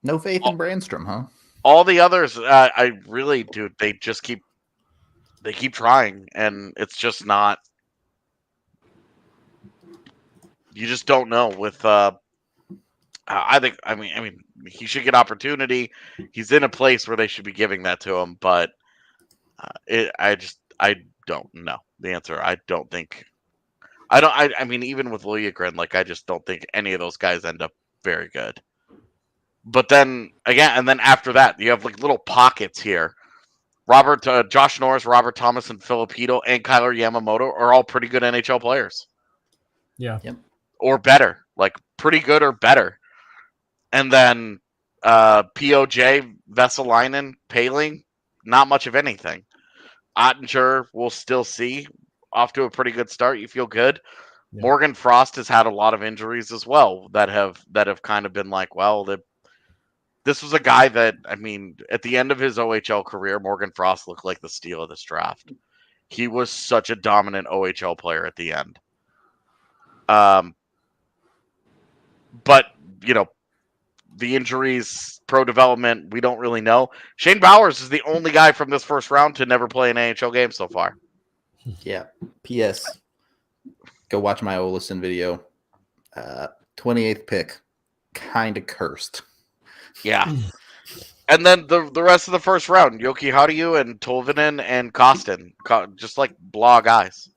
Speaker 4: No faith in Brandstrom, huh?
Speaker 3: All the others, I really do. They keep trying, and it's just not. You just don't know. With I mean, he should get opportunity. He's in a place where they should be giving that to him, but I don't know the answer. I mean, even with Liljegren, like I just don't think any of those guys end up very good. But then again, and then after that, you have like little pockets here. Josh Norris, Robert Thomas, and Filipino, and Kyler Yamamoto are all pretty good NHL players.
Speaker 2: Yeah.
Speaker 3: Or better, like pretty good or better. And then POJ, Vesalainen, Paling, not much of anything. Ottinger, we'll still see. Off to a pretty good start. You feel good.
Speaker 2: Yeah.
Speaker 3: Morgan Frost has had a lot of injuries as well that have kind of been like, well, this was a guy that, I mean, at the end of his OHL career, Morgan Frost looked like the steal of this draft. He was such a dominant OHL player at the end. But, you know, the injuries, pro development, we don't really know. Shane Bowers is the only guy from this first round to never play an NHL game so far.
Speaker 4: Yeah. P.S. Go watch my Olison video. 28th pick. Kind of cursed.
Speaker 3: Yeah. And then the rest of the first round, Yoki Haudeu and Tolvanen and Kostin, just like blah guys.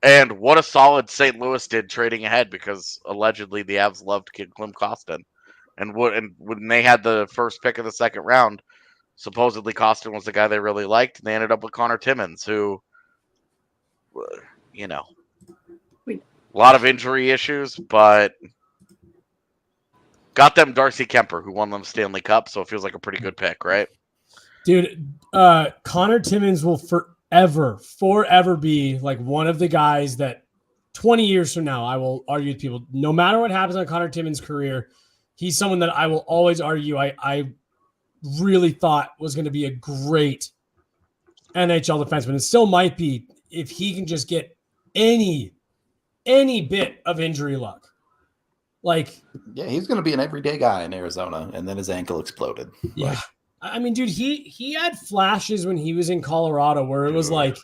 Speaker 3: And what a solid St. Louis did trading ahead, because allegedly the Avs loved Klim Kostin. And when they had the first pick of the second round, supposedly Kostin was the guy they really liked, and they ended up with Connor Timmins, who, you know, a lot of injury issues, but got them Darcy Kemper, who won them Stanley Cup, so it feels like a pretty good pick, right?
Speaker 2: Dude, Connor Timmins will forever be like one of the guys that 20 years from now, I will argue with people, no matter what happens on Connor Timmins' career, he's someone that I will always argue I really thought was going to be a great NHL defenseman. It still might be if he can just get any bit of injury luck. Like,
Speaker 4: yeah, he's going to be an everyday guy in Arizona, and then his ankle exploded.
Speaker 2: Yeah. I mean, dude, he had flashes when he was in Colorado where it was like,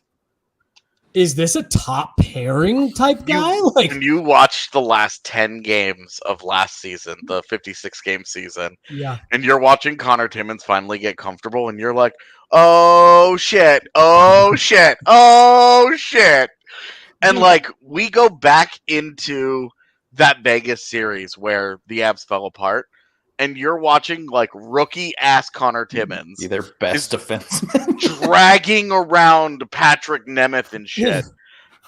Speaker 2: is this a top pairing type guy?
Speaker 3: When you watched the last 10 games of last season, the 56-game season,
Speaker 2: yeah,
Speaker 3: and you're watching Connor Timmins finally get comfortable, and you're like, oh, shit, oh, shit, oh, shit. And, like, we go back into that Vegas series where the Avs fell apart, and you're watching, like, rookie-ass Connor Timmins.
Speaker 4: Be their best defenseman.
Speaker 3: Dragging around Patrick Nemeth and shit.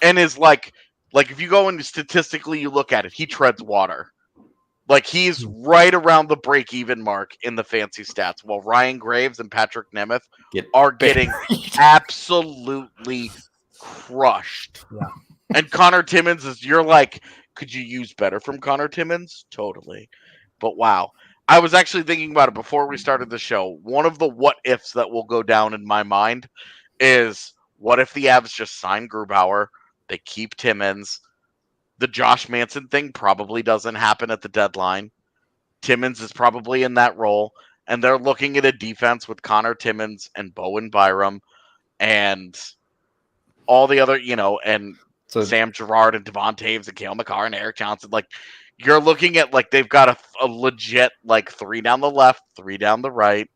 Speaker 3: And is like if you go into statistically, you look at it, he treads water. Like, he's right around the break-even mark in the fancy stats, while Ryan Graves and Patrick Nemeth are getting absolutely crushed.
Speaker 2: Yeah.
Speaker 3: And Connor Timmins is, you're like, could you use better from Connor Timmins? Totally. But wow. I was actually thinking about it before we started the show. One of the what-ifs that will go down in my mind is, what if the Avs just sign Grubauer, they keep Timmins, the Josh Manson thing probably doesn't happen at the deadline, Timmins is probably in that role, and they're looking at a defense with Connor Timmins and Bowen Byram and all the other, you know, and Sam Girard and Devon Taves and Cale Makar and Eric Johnson. Like, you're looking at, like, they've got a legit, like, 3 down the left, 3 down the right.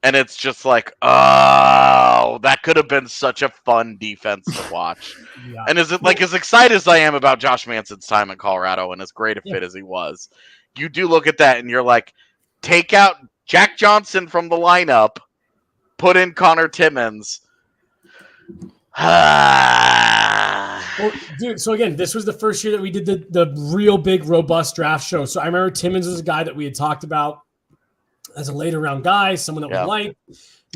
Speaker 3: And it's just like, oh, that could have been such a fun defense to watch.
Speaker 2: Yeah.
Speaker 3: And is it, like, as excited as I am about Josh Manson's time in Colorado and as great a fit as he was, you do look at that and you're like, take out Jack Johnson from the lineup, put in Connor Timmins.
Speaker 2: Well, dude, so again, this was the first year that we did the real big, robust draft show. So I remember Timmins was a guy that we had talked about as a later round guy, someone that we liked.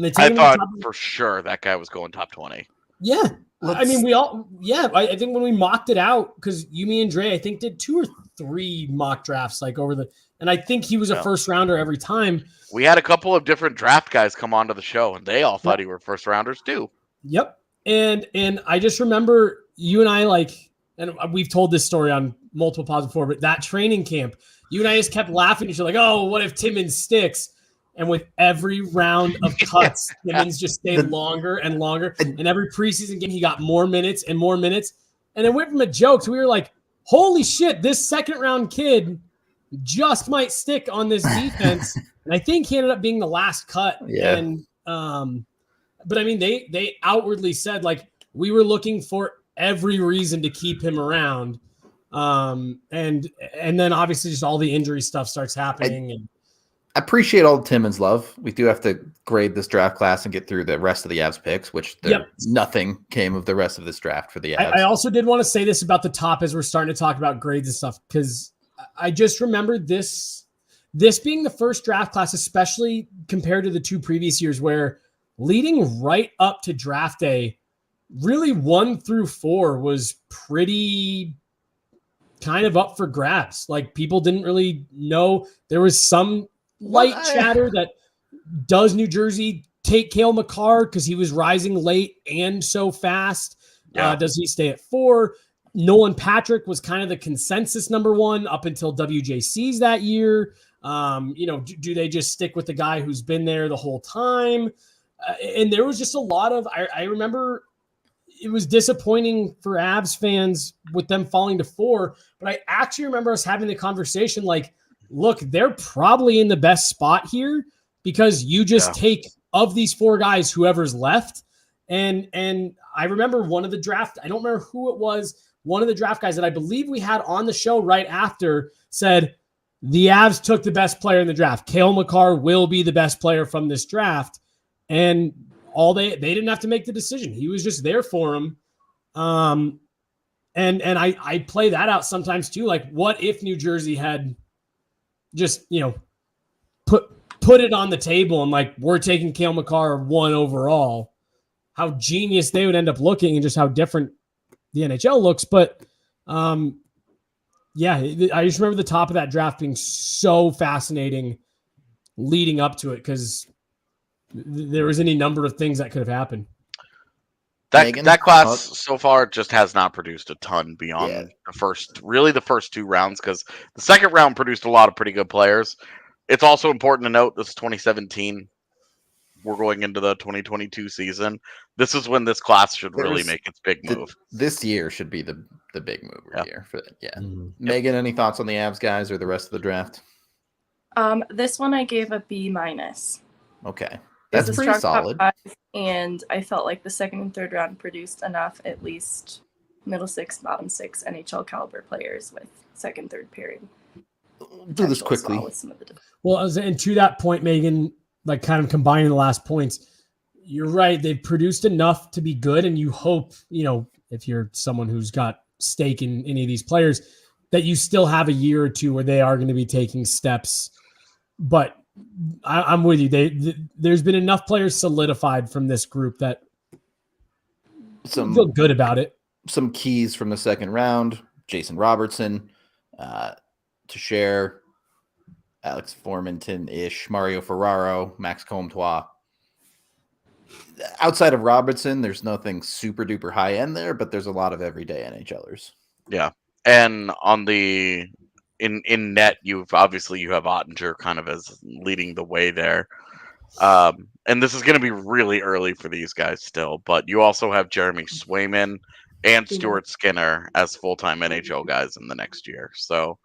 Speaker 3: I thought for sure that guy was going top 20.
Speaker 2: Yeah. I mean, I think when we mocked it out, because you, me, and Dre, I think did 2 or 3 mock drafts, like and I think he was a first rounder every time.
Speaker 3: We had a couple of different draft guys come onto the show, and they all thought he were first rounders too.
Speaker 2: Yep. And I just remember you and I, like, and we've told this story on multiple pods before, but that training camp, you and I just kept laughing. You're like, oh, what if Timmins sticks? And with every round of cuts, Timmins just stayed longer and longer. And every preseason game, he got more minutes and more minutes. And it went from a joke to we were like, holy shit, this second round kid just might stick on this defense. And I think he ended up being the last cut.
Speaker 4: Yeah.
Speaker 2: And but I mean, they outwardly said, like, we were looking for every reason to keep him around. And then obviously just all the injury stuff starts happening.
Speaker 4: I appreciate all Timmons love. We do have to grade this draft class and get through the rest of the Avs picks, which nothing came of the rest of this draft for the Avs.
Speaker 2: I also did want to say this about the top as we're starting to talk about grades and stuff, because I just remember this being the first draft class, especially compared to the 2 previous years, where leading right up to draft day, really 1 through 4 was pretty kind of up for grabs. Like, people didn't really know. There was some light chatter that does New Jersey take Cale Makar because he was rising late and so fast. Does he stay at 4? Nolan Patrick was kind of the consensus number 1 up until WJC's that year. Do they just stick with the guy who's been there the whole time? And there was just a lot of, I remember it was disappointing for Avs fans with them falling to 4, but I actually remember us having the conversation like, look, they're probably in the best spot here because you just take of these 4 guys, whoever's left. And I remember one of the draft, I don't remember who it was, one of the draft guys that I believe we had on the show right after said, the Avs took the best player in the draft. Cale Makar will be the best player from this draft. And they didn't have to make the decision. He was just there for him. And I play that out sometimes too. Like, what if New Jersey had just, put it on the table and like, we're taking Cale Makar 1 overall, how genius they would end up looking and just how different the NHL looks. But I just remember the top of that draft being so fascinating leading up to it because there was any number of things that could have happened.
Speaker 3: That class so far just has not produced a ton beyond the first 2 rounds, because the second round produced a lot of pretty good players. It's also important to note this is 2017. We're going into the 2022 season. This is when this class should really make its big move.
Speaker 4: This year should be the big move year. Megan, any thoughts on the Avs guys or the rest of the draft?
Speaker 6: This one I gave a B-.
Speaker 4: Okay. That's pretty solid.
Speaker 6: And I felt like the second and third round produced enough, at least middle 6, bottom 6 NHL caliber players with second, third pairing.
Speaker 4: Do this quickly.
Speaker 2: And to that point, Megan, like kind of combining the last points, you're right. They've produced enough to be good. And you hope, if you're someone who's got stake in any of these players, that you still have a year or 2 where they are going to be taking steps. But I'm with you. There's been enough players solidified from this group that feel good about it.
Speaker 4: Some keys from the second round: Jason Robertson, Teixeira, Alex Formenton-ish, Mario Ferraro, Max Comtois. Outside of Robertson, there's nothing super duper high end there, but there's a lot of everyday NHLers.
Speaker 3: Yeah, and on the in net, you have Ottinger kind of as leading the way there. And this is going to be really early for these guys still, but you also have Jeremy Swayman and Stuart Skinner as full-time NHL guys in the next year. So,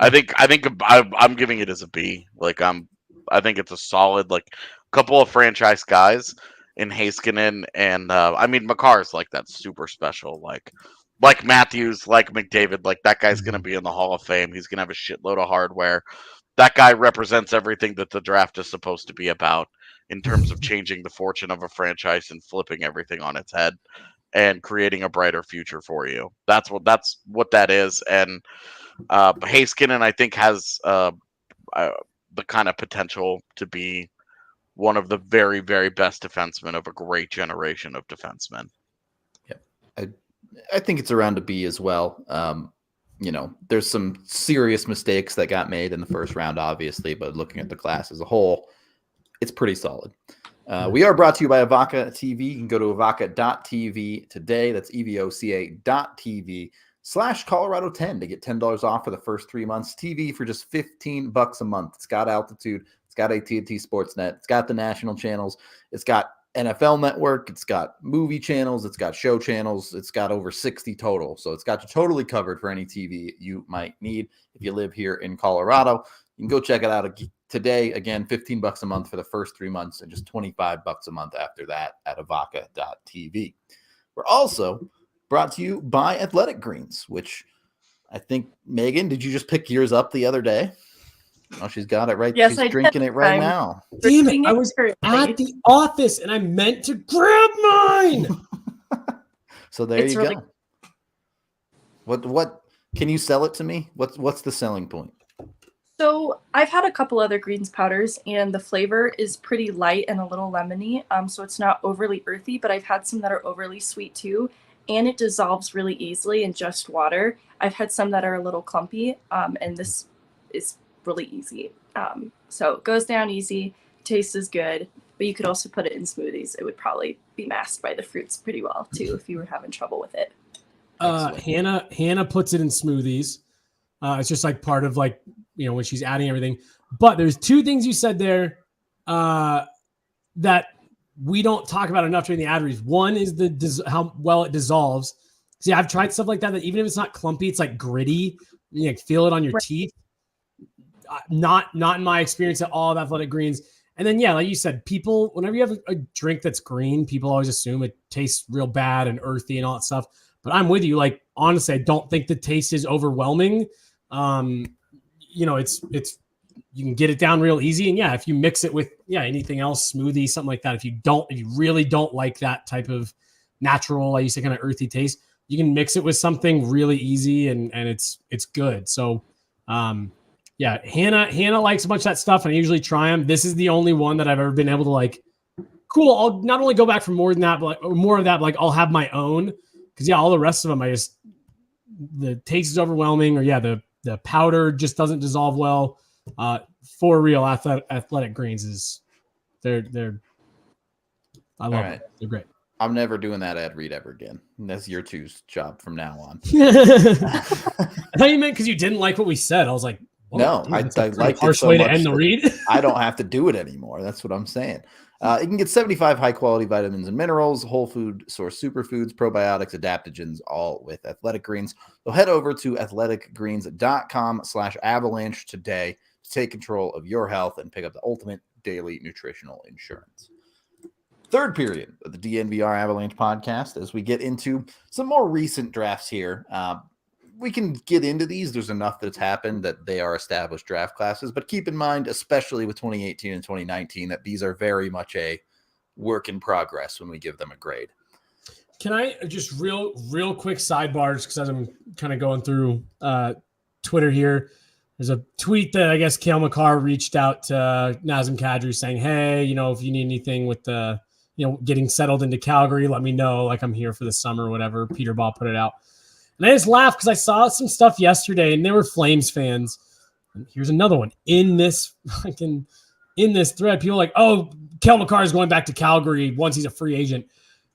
Speaker 3: I think I'm giving it as a B. Like I think it's a solid, like, couple of franchise guys in Heiskanen and Makar's like that super special, like Matthews, like McDavid, like that guy's going to be in the Hall of Fame. He's going to have a shitload of hardware. That guy represents everything that the draft is supposed to be about in terms of changing the fortune of a franchise and flipping everything on its head and creating a brighter future for you. That's what that is. And Heiskanen, I think, has the kind of potential to be one of the very, very best defensemen of a great generation of defensemen.
Speaker 4: Yep. I think it's around a B as well. There's some serious mistakes that got made in the first round, obviously, but looking at the class as a whole, it's pretty solid. We are brought to you by Avaca TV. You can go to avaca.tv today. That's evoca.tv/Colorado10 to get $10 off for the first 3 months. TV for just $15 a month. It's got Altitude. It's got AT&T Sportsnet. It's got the national channels. It's got NFL Network. It's got movie channels. It's got show channels. It's got over 60 total. So it's got you totally covered for any TV you might need. If you live here in Colorado, you can go check it out today. Again, $15 a month for the first 3 months and just $25 a month after that at avaca.tv. We're also brought to you by Athletic Greens, which I think, Megan, did you just pick yours up the other day? Oh, she's got it right.
Speaker 6: Yes,
Speaker 4: she's
Speaker 6: I
Speaker 4: drinking
Speaker 6: did.
Speaker 4: it right
Speaker 6: I'm
Speaker 4: now.
Speaker 2: Damn it!
Speaker 6: drinking
Speaker 2: I
Speaker 6: it
Speaker 2: was
Speaker 6: currently.
Speaker 2: at the office and I meant to grab mine.
Speaker 4: So there
Speaker 6: It's
Speaker 4: you
Speaker 6: really-
Speaker 4: go. What can you sell it to me? What's the selling point?
Speaker 6: So I've had a couple other greens powders, and the flavor is pretty light and a little lemony. So it's not overly earthy, but I've had some that are overly sweet too, and it dissolves really easily in just water. I've had some that are a little clumpy, and this is really easy. So it goes down easy, tastes is good, but you could also put it in smoothies. It would probably be masked by the fruits pretty well too if you were having trouble with it.
Speaker 2: Hannah puts it in smoothies. It's just like part of like, when she's adding everything. But there's two things you said there that we don't talk about enough during the ad reads. One is how well it dissolves. See, I've tried stuff like that even if it's not clumpy, it's like gritty. You feel it on your teeth. Not in my experience at all of Athletic Greens. And then, like you said, people, whenever you have a drink that's green, people always assume it tastes real bad and earthy and all that stuff. But I'm with you. Like, honestly, I don't think the taste is overwhelming. It's you can get it down real easy. And if you mix it with anything else, smoothie, something like that. If you really don't like that type of natural, I used to kind of earthy taste, you can mix it with something really easy and it's good. So Hannah likes a bunch of that stuff, and I usually try them. This is the only one that I've ever been able to like, cool, I'll not only go back for more than that, but more of that, but I'll have my own. Because all the rest of them, the taste is overwhelming, or the powder just doesn't dissolve well. For real, athletic greens is I love it. They're great.
Speaker 4: I'm never doing that ad read ever again. That's your two's job from now on.
Speaker 2: I thought you meant because you didn't like what we said. I was like,
Speaker 4: no, I like it
Speaker 2: harsh
Speaker 4: so
Speaker 2: way to
Speaker 4: much
Speaker 2: end the read.
Speaker 4: I don't have to do it anymore. That's what I'm saying. You can get 75 high-quality vitamins and minerals, whole food source superfoods, probiotics, adaptogens, all with Athletic Greens. So head over to athleticgreens.com/avalanche today to take control of your health and pick up the ultimate daily nutritional insurance. Third period of the DNVR Avalanche podcast as we get into some more recent drafts here. We can get into these. There's enough that's happened that they are established draft classes, but keep in mind, especially with 2018 and 2019, that these are very much a work in progress when we give them a grade.
Speaker 2: Can I just real quick sidebars, because as I'm kind of going through Twitter here, there's a tweet that I guess Cale Makar reached out to Nazem Kadri saying, hey, if you need anything with the, getting settled into Calgary, let me know. Like, I'm here for the summer or whatever. Peter Ball put it out. And I just laughed because I saw some stuff yesterday and they were Flames fans. And here's another one in this thread. People are like, oh, Cale Makar is going back to Calgary once he's a free agent.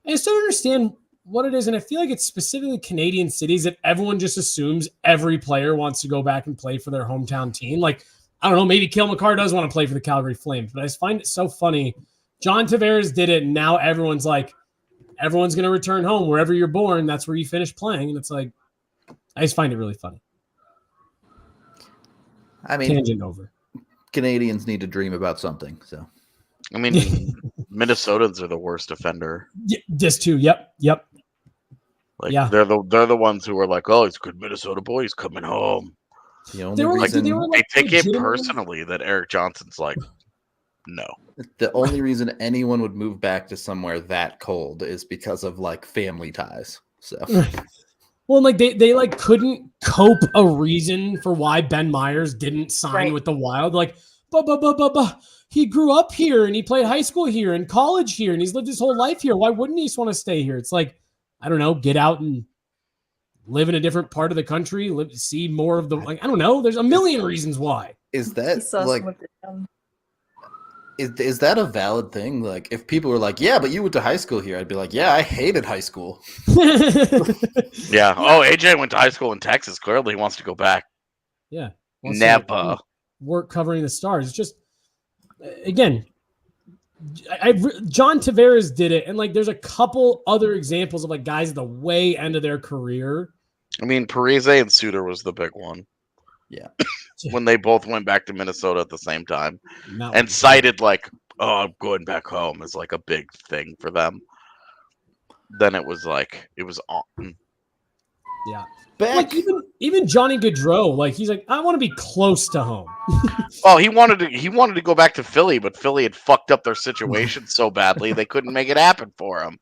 Speaker 2: I just don't understand what it is. And I feel like it's specifically Canadian cities that everyone just assumes every player wants to go back and play for their hometown team. Like, I don't know, maybe Cale Makar does want to play for the Calgary Flames, but I just find it so funny. John Tavares did it, and now everyone's like, everyone's going to return home. Wherever you're born, that's where you finish playing. And it's like, I just find it really funny.
Speaker 4: I mean,
Speaker 2: tangent over.
Speaker 4: Canadians need to dream about something. So,
Speaker 3: I mean, Minnesotans are the worst offender.
Speaker 2: Yeah, this too. Yep.
Speaker 3: Like,
Speaker 2: yeah.
Speaker 3: they're the ones who are like, oh, he's a good Minnesota boy. He's coming home.
Speaker 4: The only reason
Speaker 3: they take it personally that Eric Johnson's like, no.
Speaker 4: The only reason anyone would move back to somewhere that cold is because of like family ties. So,
Speaker 2: well, like they like couldn't cope a reason for why Ben Myers didn't sign with the Wild. Like, he grew up here and he played high school here and college here and he's lived his whole life here. Why wouldn't he just want to stay here? It's like, I don't know, get out and live in a different part of the country, see more of the, like, I don't know. There's a million reasons why.
Speaker 4: Is that like, is that a valid thing? Like, if people were like, yeah, but you went to high school here, I'd be like, yeah, I hated high school.
Speaker 3: Yeah. Oh, AJ went to high school in Texas. Clearly he wants to go back.
Speaker 2: Yeah.
Speaker 3: Never.
Speaker 2: Work covering the Stars. It's just, again, John Tavares did it. And like, there's a couple other examples of like guys at the way end of their career.
Speaker 3: I mean, Parise and Suter was the big one.
Speaker 4: Yeah.
Speaker 3: When they both went back to Minnesota at the same time and cited like, oh, I'm going back home as like a big thing for them. Then it was like, it was on.
Speaker 2: Yeah.
Speaker 4: Back.
Speaker 2: Like even Johnny Gaudreau, like he's like, I want to be close to home.
Speaker 3: Well, he wanted to go back to Philly, but Philly had fucked up their situation so badly they couldn't make it happen for him.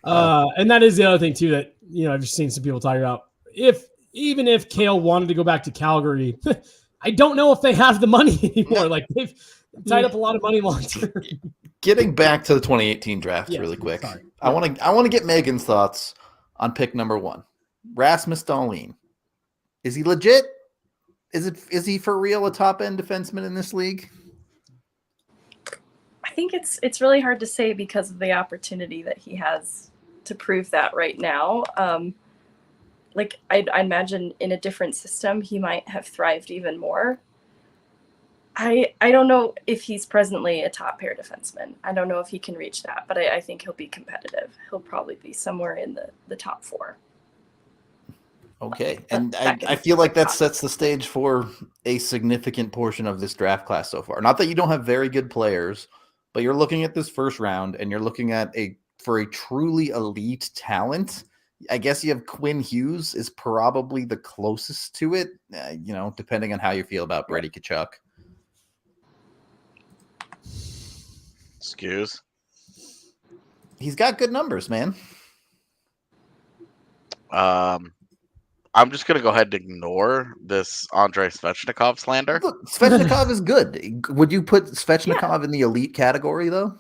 Speaker 2: And that is the other thing too that I've just seen some people talk about. Even if Kale wanted to go back to Calgary, I don't know if they have the money anymore.
Speaker 3: No.
Speaker 2: Like they've tied up a lot of money long term.
Speaker 4: Getting back to the 2018 draft really quick.
Speaker 2: Sorry.
Speaker 4: I want to get Megan's thoughts on pick number 1. Rasmus Dahlin. Is he legit? Is he for real a top end defenseman in this league?
Speaker 6: I think it's really hard to say because of the opportunity that he has to prove that right now. Like I imagine in a different system, he might have thrived even more. I don't know if he's presently a top pair defenseman. I don't know if he can reach that, but I think he'll be competitive. He'll probably be somewhere in the top 4.
Speaker 4: Okay. And I feel like that sets the stage for a significant portion of this draft class so far. Not that you don't have very good players, but you're looking at this first round and you're looking at for a truly elite talent. I guess you have Quinn Hughes is probably the closest to it, depending on how you feel about Brady Tkachuk.
Speaker 3: Excuse.
Speaker 4: He's got good numbers, man.
Speaker 3: I'm just going to go ahead and ignore this Andrei Svechnikov slander.
Speaker 4: Look, Svechnikov is good. Would you put Svechnikov in the elite category, though?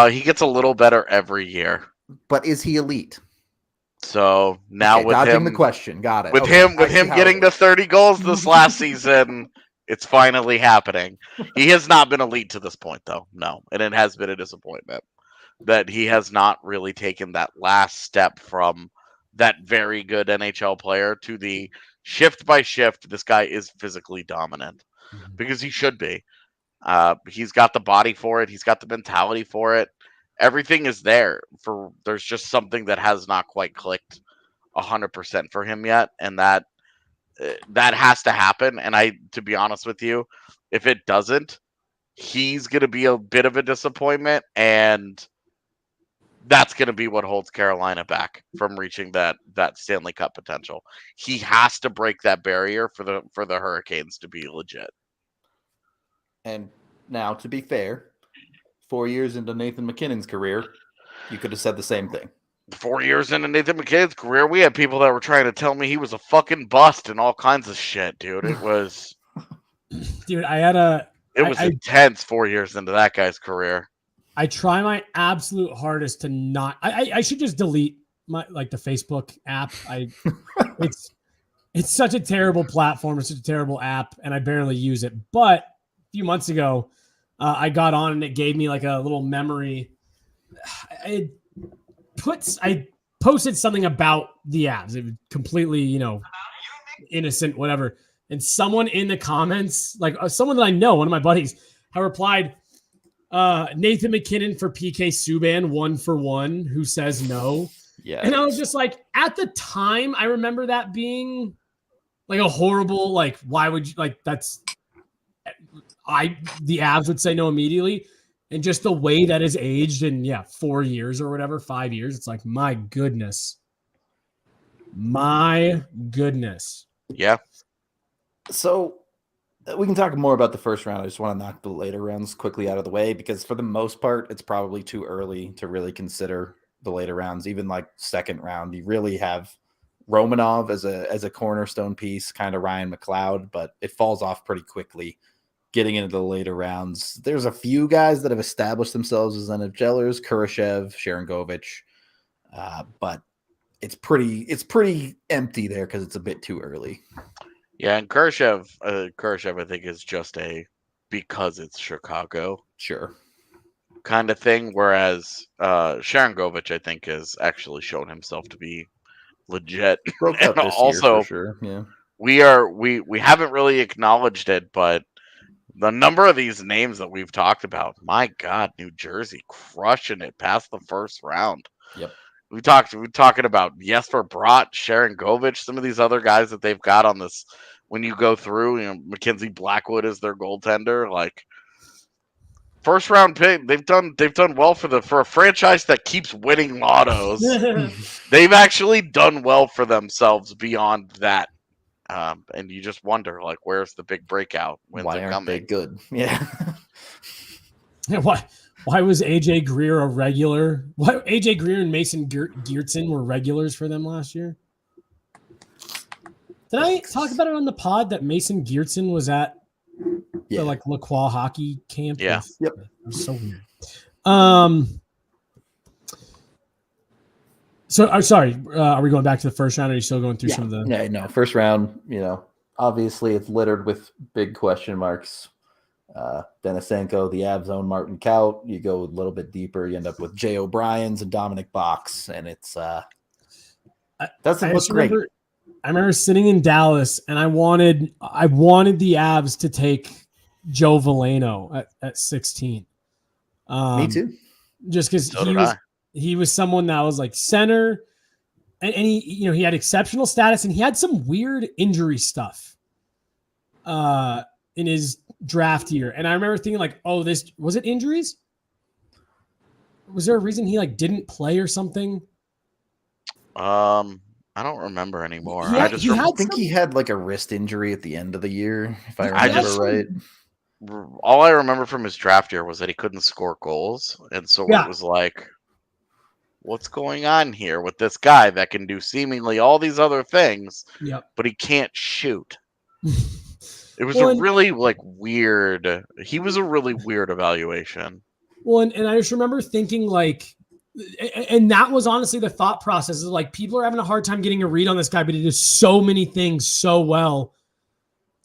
Speaker 3: He gets a little better every year.
Speaker 4: But is he elite?
Speaker 3: So now with
Speaker 4: dodging
Speaker 3: him,
Speaker 4: the question, got it.
Speaker 3: With him getting the 30 goals this last season, it's finally happening. He has not been elite to this point, though. No, and it has been a disappointment that he has not really taken that last step from that very good NHL player to the shift by shift. This guy is physically dominant because he should be. He's got the body for it. He's got the mentality for it. Everything is there. There's just something that has not quite clicked 100% for him yet, and that has to happen. And to be honest with you, if it doesn't, he's going to be a bit of a disappointment, and that's going to be what holds Carolina back from reaching that Stanley Cup potential. He has to break that barrier for the Hurricanes to be legit.
Speaker 4: And now, to be fair, 4 years into Nathan MacKinnon's career, you could have said the same thing.
Speaker 3: 4 years into Nathan MacKinnon's career, we had people that were trying to tell me he was a fucking bust and all kinds of shit, dude. It was,
Speaker 2: dude.
Speaker 3: It was intense 4 years into that guy's career.
Speaker 2: I try my absolute hardest to not. I should just delete the Facebook app. It's such a terrible platform. It's such a terrible app, and I barely use it. But a few months ago, I got on and it gave me like a little memory. I posted something about the Avs. It was completely, innocent, whatever. And someone in the comments, like someone that I know, one of my buddies, had replied, Nathan MacKinnon for PK Subban 1-for-1, who says no.
Speaker 4: Yeah.
Speaker 2: And I was just like, at the time, I remember that being like a horrible, like, why would you, like, the Avs would say no immediately. And just the way that is aged in 4 years or whatever, 5 years, it's like, my goodness.
Speaker 3: Yeah.
Speaker 4: So we can talk more about the first round. I just want to knock the later rounds quickly out of the way because for the most part, it's probably too early to really consider the later rounds. Even like second round, you really have Romanov as a cornerstone piece, kind of Ryan McLeod, but it falls off pretty quickly. Getting into the later rounds, there's a few guys that have established themselves as NHLers, Kurashev, Sharangovich, but it's pretty empty there because it's a bit too early.
Speaker 3: Yeah, and Kurashev, I think, is just because it's Chicago,
Speaker 4: sure,
Speaker 3: kind of thing. Whereas Sharangovich, I think, has actually shown himself to be legit.
Speaker 4: Broke up this
Speaker 3: also,
Speaker 4: year for sure. Yeah,
Speaker 3: we haven't really acknowledged it, but the number of these names that we've talked about, my God, New Jersey crushing it past the first round.
Speaker 4: Yep.
Speaker 3: We're talking about Jesper Bratt, Sharangovich, some of these other guys that they've got on this. When you go through, Mackenzie Blackwood is their goaltender. Like, first round pick. They've done well for a franchise that keeps winning lottos. They've actually done well for themselves beyond that. And you just wonder, like, where's the big breakout? When's
Speaker 4: Why
Speaker 3: it
Speaker 4: aren't they
Speaker 3: coming?
Speaker 4: good? Yeah.
Speaker 2: Why was AJ Greer a regular? Why AJ Greer and Mason Geertsen were regulars for them last year? Did I talk about it on the pod that Mason Geertsen was at the like Lacroix hockey camp?
Speaker 3: Yeah.
Speaker 4: Yep.
Speaker 2: It was so weird. So, sorry. Are we going back to the first round? Or are you still going through some of the?
Speaker 4: Yeah, no. First round, obviously it's littered with big question marks. Denisenko, the Avs own Martin Kaut. You go a little bit deeper, you end up with Jay O'Brien's and Dominic Box, and it's doesn't look great.
Speaker 2: I remember sitting in Dallas, and I wanted the Avs to take Joe Veleno at 16.
Speaker 4: Me too.
Speaker 2: Just because he was someone that was like center, and he had exceptional status, and he had some weird injury stuff in his draft year. And I remember thinking like, oh, this was it injuries? Was there a reason he like didn't play or something?
Speaker 3: I don't remember anymore.
Speaker 2: Yeah,
Speaker 4: I think he had like a wrist injury at the end of the year, if I remember right.
Speaker 3: All I remember from his draft year was that he couldn't score goals, and so it was like, what's going on here with this guy that can do seemingly all these other things, but he can't shoot? It was a really weird. He was a really weird evaluation.
Speaker 2: Well, and I just remember thinking like, and that was honestly the thought process is like people are having a hard time getting a read on this guy, but he does so many things so well.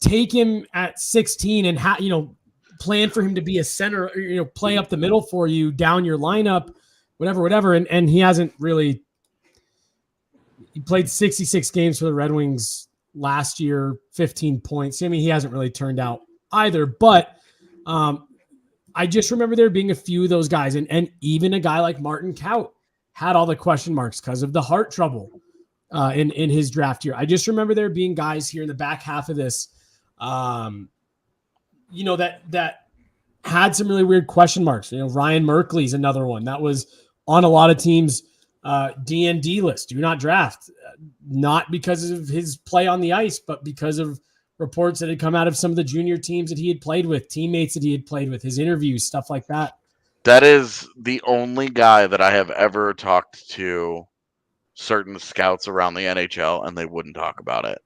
Speaker 2: Take him at 16 and plan for him to be a center, play up the middle for you, down your lineup, whatever. And he hasn't really. He played 66 games for the Red Wings last year, 15 points. I mean, he hasn't really turned out either, but I just remember there being a few of those guys, and even a guy like Martin Kaut had all the question marks because of the heart trouble in his draft year. I just remember there being guys here in the back half of this, that had some really weird question marks. Ryan Merkley's another one that was on a lot of teams' DND list. Do not draft, not because of his play on the ice, but because of reports that had come out of some of the junior teams that he had played with, teammates that he had played with, his interviews, stuff like that.
Speaker 3: That is the only guy that I have ever talked to certain scouts around the NHL, and they wouldn't talk about it.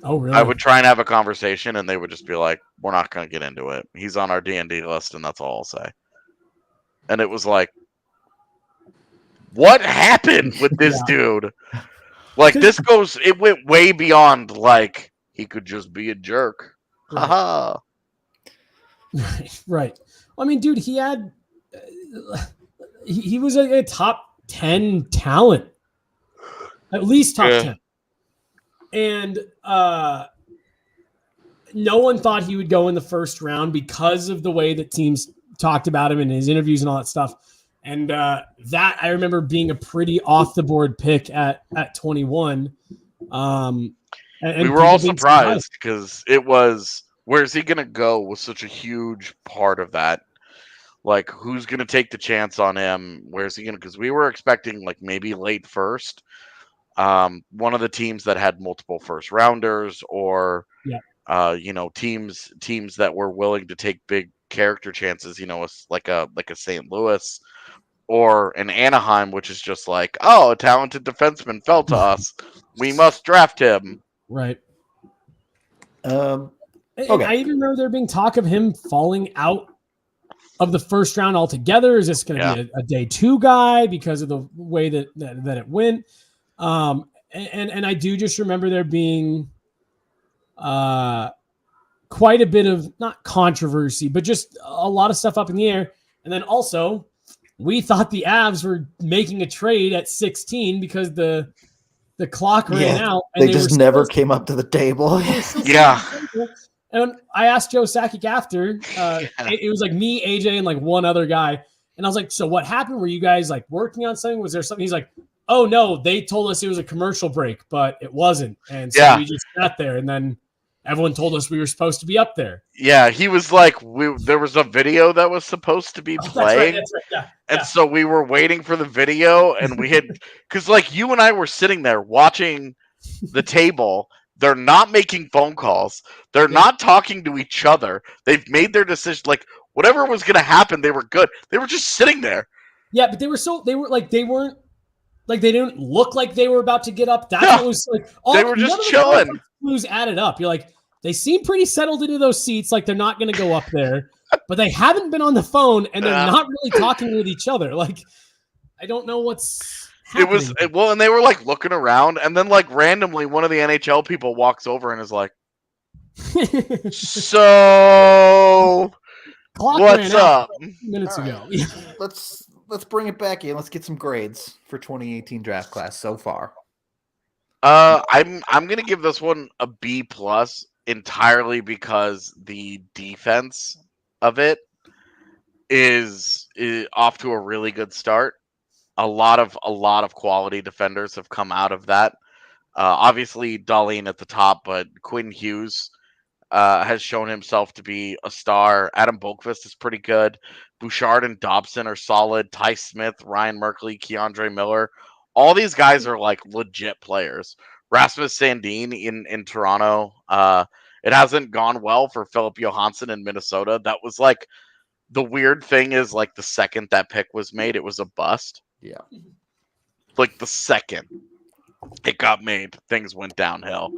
Speaker 2: Oh, really?
Speaker 3: I would try and have a conversation, and they would just be like, we're not going to get into it. He's on our D&D list, and that's all I'll say. And it was like, what happened with this dude? Like, it went way beyond, like, he could just be a jerk.
Speaker 2: Right.
Speaker 3: Haha.
Speaker 2: Right. I mean, dude, he had he was a top 10 talent, at least top 10. And no one thought he would go in the first round because of the way that teams talked about him in his interviews and all that stuff. And that I remember being a pretty off the board pick at 21. And
Speaker 3: we were all surprised because it was, where's he going to go was such a huge part of that. Like, who's going to take the chance on him? Where's he going to, because we were expecting like maybe late first. One of the teams that had multiple first rounders or, teams that were willing to take big character chances, like a St. Louis or an Anaheim, which is just like, oh, a talented defenseman fell to us. We must draft him.
Speaker 2: Right.
Speaker 4: Okay.
Speaker 2: I even remember there being talk of him falling out of the first round altogether. Is this going to be a day 2 guy because of the way that it went? And I do just remember there being quite a bit of not controversy, but just a lot of stuff up in the air. And then also, we thought the Avs were making a trade at 16 because the clock ran out. And
Speaker 4: they just never came up to the table.
Speaker 2: And I asked Joe Sakic after. It was like me, AJ, and like one other guy. And I was like, so what happened? Were you guys like working on something? Was there something? He's like, oh, no, they told us it was a commercial break, but it wasn't. And so we just sat there. And then Everyone told us we were supposed to be up there.
Speaker 3: Yeah, he was like, there was a video that was supposed to be playing.
Speaker 2: That's right. Yeah.
Speaker 3: And so we were waiting for the video, and we had, because like you and I were sitting there watching the table. They're not making phone calls. They're not talking to each other. They've made their decision. Like whatever was going to happen, they were good. They were just sitting there.
Speaker 2: Yeah, but they didn't look like they were about to get up. That's what was like.
Speaker 3: They were just chilling.
Speaker 2: Clues added up. You're like, they seem pretty settled into those seats. Like they're not going to go up there, but they haven't been on the phone and they're not really talking with each other. Like, I don't know what's happening.
Speaker 3: And they were like looking around, and then like randomly one of the NHL people walks over and is like, "So, what's up?"
Speaker 2: Minutes ago.
Speaker 4: Let's bring it back in. Let's get some grades for 2018 draft class so far.
Speaker 3: I'm gonna give this one a B+ entirely because the defense of it is off to a really good start. A lot of quality defenders have come out of that. Obviously, Darlene at the top, but Quinn Hughes has shown himself to be a star. Adam Boqvist is pretty good. Bouchard and Dobson are solid. Ty Smith, Ryan Merkley, Keandre Miller. All these guys are like legit players. Rasmus Sandin in Toronto. It hasn't gone well for Philip Johansson in Minnesota. That was like the weird thing is like the second that pick was made, it was a bust.
Speaker 4: Yeah.
Speaker 3: Like the second it got made, things went downhill.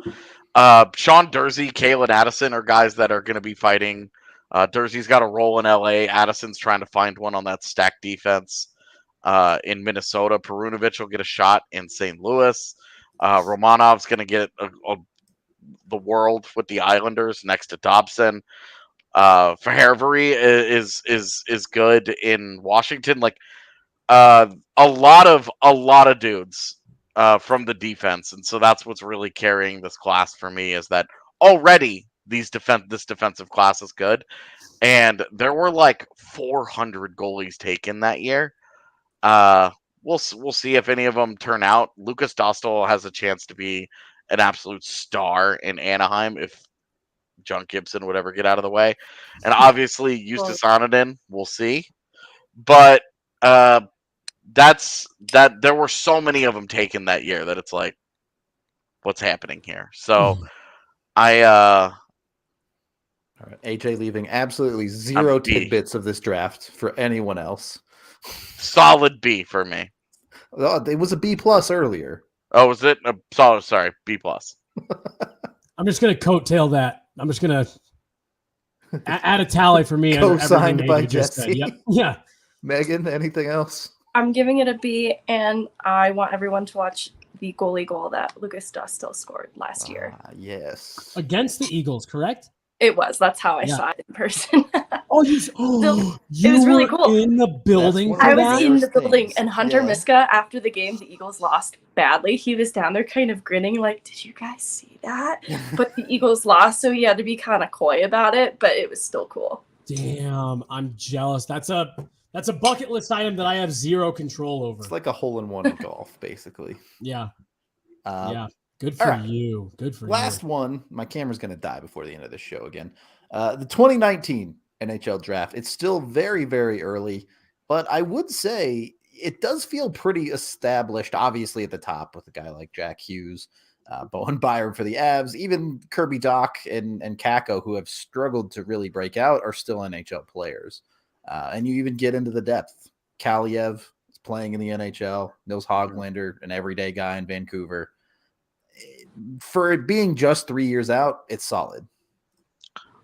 Speaker 3: Sean Dursey, Kalen Addison are guys that are going to be fighting. Dursey's got a role in LA. Addison's trying to find one on that stacked defense in Minnesota. Perunovic will get a shot in St. Louis. Romanov's going to get the world with the Islanders next to Dobson. Fahervery is good in Washington. Like a lot of dudes from the defense, and so that's what's really carrying this class for me is that already this defensive class is good, and there were like 400 goalies taken that year. We'll see if any of them turn out. Lucas Dostal has a chance to be an absolute star in Anaheim if John Gibson would ever get out of the way, and obviously Justus Annunen, we'll see, but there were so many of them taken that year that it's like, what's happening here? So all
Speaker 4: right, AJ leaving absolutely zero tidbits of this draft for anyone else.
Speaker 3: Solid B for me.
Speaker 4: It was a B+ earlier.
Speaker 3: Oh, was it? Sorry, B+.
Speaker 2: I'm just going to coattail that. I'm just going to add a tally for me.
Speaker 4: Co-signed by Jesse.
Speaker 2: Yep. Yeah.
Speaker 4: Megan, anything else?
Speaker 6: I'm giving it a B, and I want everyone to watch the goalie goal that Lucas Dostal scored last year.
Speaker 4: Yes.
Speaker 2: Against the Eagles, correct?
Speaker 6: It was. That's how I saw it in person.
Speaker 2: It was
Speaker 6: really cool.
Speaker 2: In the building.
Speaker 6: I was in the building, and Hunter Miska, after the game, the Eagles lost badly. He was down there kind of grinning like, did you guys see that? But the Eagles lost, so he had to be kind of coy about it, but it was still cool.
Speaker 2: Damn, I'm jealous. That's a bucket list item that I have zero control over.
Speaker 4: It's like a hole-in-one in golf, basically.
Speaker 2: Yeah. Yeah. Good for you. Good for you.
Speaker 4: Last one. My camera's going to die before the end of the show again. The 2019 NHL Draft. It's still very, very early, but I would say it does feel pretty established, obviously at the top with a guy like Jack Hughes, Bowen Byram for the Avs, even Kirby Dach and Kakko, who have struggled to really break out, are still NHL players. And you even get into the depth. Kaliev is playing in the NHL. Nils Hoglander, an everyday guy in Vancouver. For it being just 3 years out, it's solid.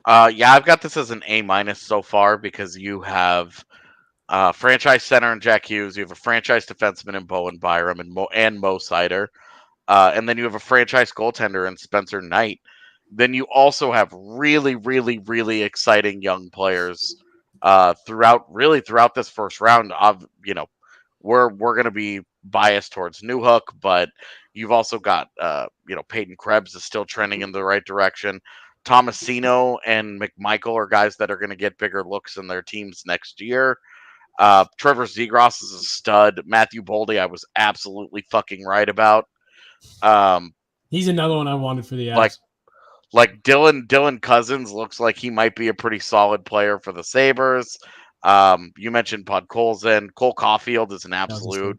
Speaker 3: Yeah, I've got this as an A- so far because you have franchise center in Jack Hughes. You have a franchise defenseman in Bowen Byram and Mo Seider. And then you have a franchise goaltender in Spencer Knight. Then you also have really, really, really exciting young players throughout this first round. We're going to be biased towards Newhook, but you've also got Peyton Krebs is still trending in the right direction. Tomasino and McMichael are guys that are going to get bigger looks in their teams next year. Trevor Zegras is a stud. Matthew Boldy, I was absolutely fucking right about.
Speaker 2: He's another one I wanted for the Avs.
Speaker 3: like Dylan Cousins looks like he might be a pretty solid player for the Sabres. You mentioned Podkolzin. Cole Caulfield is an absolute.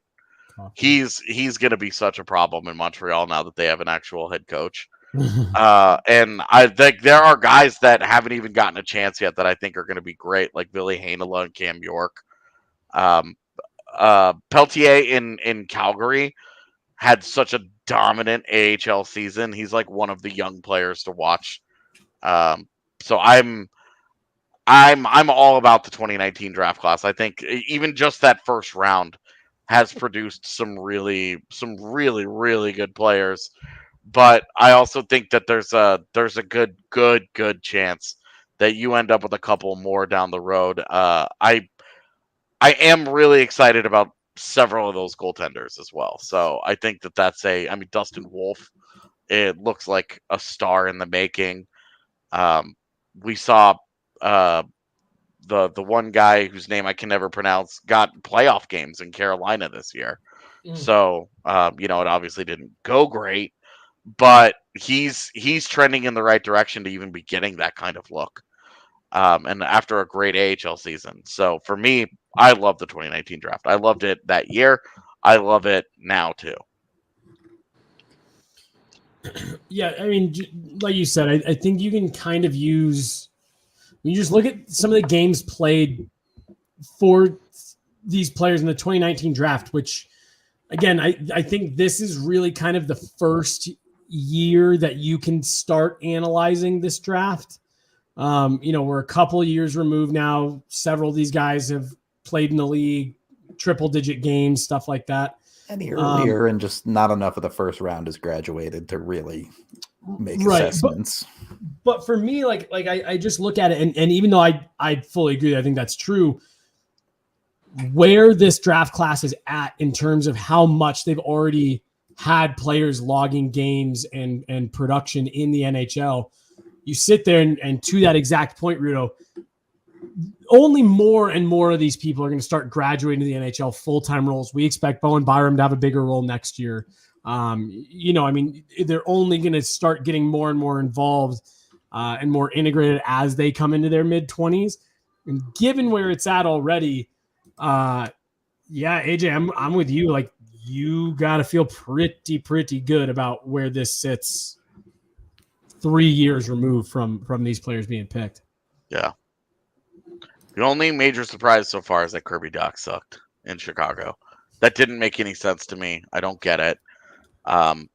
Speaker 3: He's going to be such a problem in Montreal now that they have an actual head coach. And I think there are guys that haven't even gotten a chance yet that I think are going to be great, like Billy Heinola and Cam York. Peltier in Calgary had such a dominant AHL season. He's like one of the young players to watch. So I'm all about the 2019 draft class. I think even just that first round has produced some really good players. But I also think that there's a good chance that you end up with a couple more down the road. I am really excited about several of those goaltenders as well. So I think that's Dustin Wolf. It looks like a star in the making. We saw the one guy whose name I can never pronounce got playoff games in Carolina this year. So it obviously didn't go great, but he's trending in the right direction to even be getting that kind of look. And after a great AHL season. So for me, I love the 2019 draft. I loved it that year. I love it now too.
Speaker 2: Yeah, I mean, like you said, I think you can kind of use. You just look at some of the games played for these players in the 2019 draft, which, again, I think this is really kind of the first year that you can start analyzing this draft. We're a couple of years removed now. Several of these guys have played in the league, triple-digit games, stuff like that.
Speaker 4: And earlier, and just not enough of the first round is graduated to really make assessments.
Speaker 2: But for me, I just look at it, and even though I fully agree, I think that's true, where this draft class is at in terms of how much they've already had players logging games and production in the NHL, you sit there and to that exact point, Rudo, only more and more of these people are going to start graduating to the NHL full-time roles. We expect Bowen Byram to have a bigger role next year. They're only going to start getting more and more involved and more integrated as they come into their mid-20s. And given where it's at already, AJ, I'm with you. Like, you got to feel pretty good about where this sits 3 years removed from these players being picked. Yeah.
Speaker 3: The only major surprise so far is that Kirby Dach sucked in Chicago. That didn't make any sense to me. I don't get it.
Speaker 4: Hopefully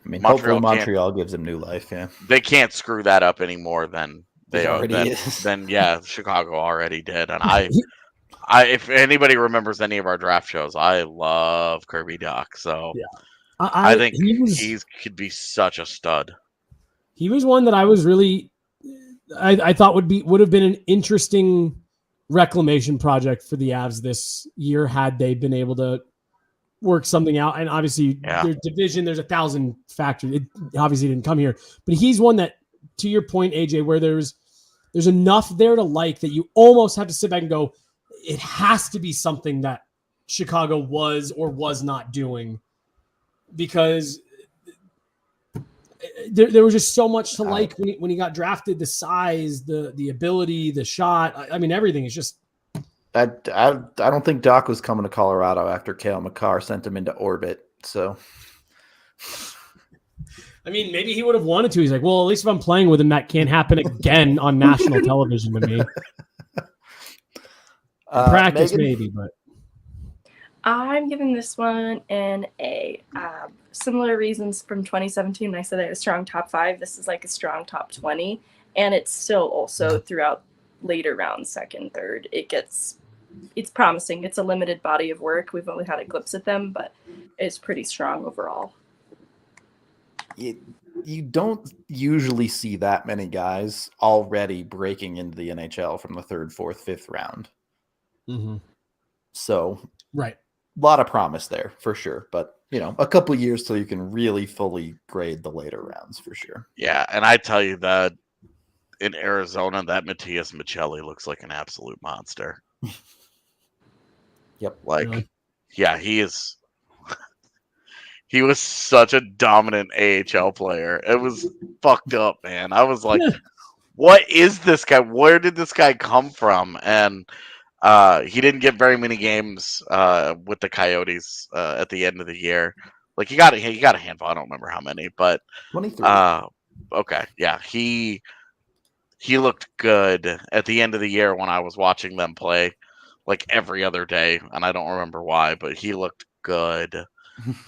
Speaker 4: Montreal gives him new life. Yeah,
Speaker 3: they can't screw that up any more than Chicago already did. And I, if anybody remembers any of our draft shows, I love Kirby Dach. So I think he could be such a stud.
Speaker 2: He was one that I was really. I thought would have been an interesting reclamation project for the Avs this year had they been able to work something out. And obviously their division, there's 1,000 factors. It obviously didn't come here, but he's one that, to your point, AJ, where there's enough there to like that you almost have to sit back and go, it has to be something that Chicago was or was not doing, because there was just so much to like when he got drafted. The size, the ability, the shot. I mean, everything is just.
Speaker 4: I don't think Doc was coming to Colorado after Cale Makar sent him into orbit. So,
Speaker 2: I mean, maybe he would have wanted to. He's like, well, at least if I'm playing with him, that can't happen again on national television to me. Practice, Megan? Maybe, but.
Speaker 6: I'm giving this one an A. Similar reasons from 2017 when I said I had a strong top 5. This is like a strong top 20. And it's still also throughout later rounds, second, third. It's promising. It's a limited body of work. We've only had a glimpse at them, but it's pretty strong overall.
Speaker 4: You don't usually see that many guys already breaking into the NHL from the 3rd, 4th, 5th round.
Speaker 2: Mm-hmm.
Speaker 4: So,
Speaker 2: right.
Speaker 4: A lot of promise there for sure, but a couple years till you can really fully grade the later rounds for sure.
Speaker 3: Yeah, and I tell you that in Arizona, that Matias Michelli looks like an absolute monster.
Speaker 4: Yep.
Speaker 3: Like, really? Yeah, he is. He was such a dominant AHL player. It was fucked up, man. I was like, what is this guy? Where did this guy come from? And he didn't get very many games with the Coyotes at the end of the year. Like he got a handful. I don't remember how many, but
Speaker 4: 23.
Speaker 3: okay, yeah, he looked good at the end of the year when I was watching them play, like every other day, and I don't remember why, but he looked good,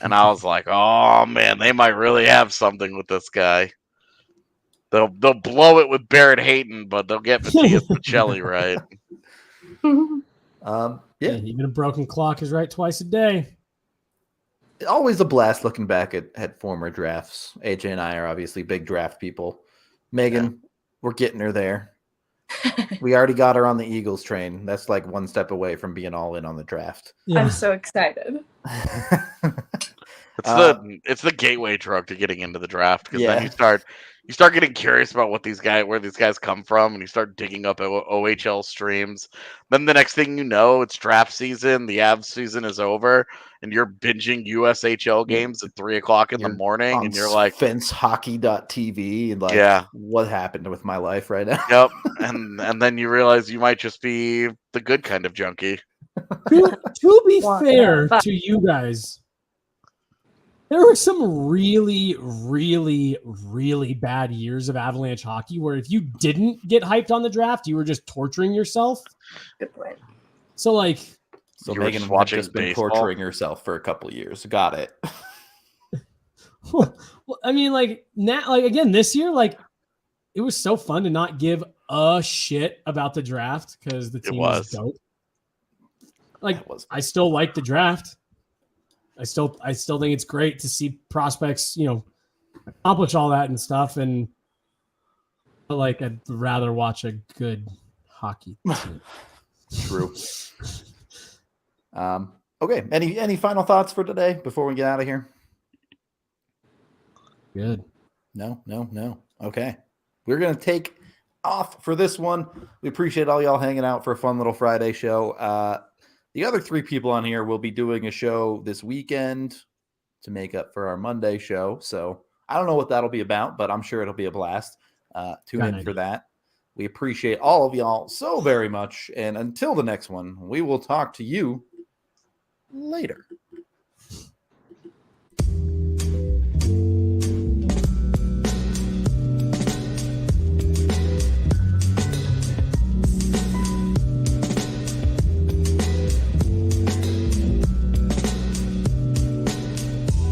Speaker 3: and I was like, oh man, they might really have something with this guy. They'll blow it with Barrett Hayton, but they'll get Matthias Michelli right.
Speaker 4: Yeah,
Speaker 2: Even a broken clock is right twice a day.
Speaker 4: always a blast looking back at former drafts. AJ and I are obviously big draft people. Megan, we're getting her there. We already got her on the Eagles train. That's like one step away from being all in on the draft.
Speaker 2: Yeah.
Speaker 6: I'm so excited.
Speaker 3: It's the gateway drug to getting into the draft, because then you start getting curious about where these guys come from, and you start digging up OHL streams. Then the next thing you know, it's draft season. The Avs season is over, and you're binging USHL games at 3:00 in the morning, and you're like,
Speaker 4: fencehockey.tv, and like,
Speaker 3: yeah,
Speaker 4: what happened with my life right now?
Speaker 3: yep. And then you realize you might just be the good kind of junkie.
Speaker 2: To be fair to you guys, there were some really, really, really bad years of Avalanche hockey where if you didn't get hyped on the draft, you were just torturing yourself.
Speaker 6: Good point.
Speaker 2: So, like,
Speaker 4: So
Speaker 3: You were
Speaker 4: Megan
Speaker 3: just
Speaker 4: had
Speaker 3: watching
Speaker 4: just been
Speaker 3: baseball?
Speaker 4: torturing herself for a couple of years. Got it.
Speaker 2: well, I mean, like, now, like, again, this year, like, it was so fun to not give a shit about the draft because the team was dope. Like, I still like the draft. I still think it's great to see prospects, accomplish all that and stuff. And like, I'd rather watch a good hockey team.
Speaker 4: True. Okay. Any final thoughts for today before we get out of here?
Speaker 2: Good.
Speaker 4: No. Okay. We're going to take off for this one. We appreciate all y'all hanging out for a fun little Friday show. The other three people on here will be doing a show this weekend to make up for our Monday show. So I don't know what that'll be about, but I'm sure it'll be a blast. Tune in for that. We appreciate all of y'all so very much. And until the next one, we will talk to you later.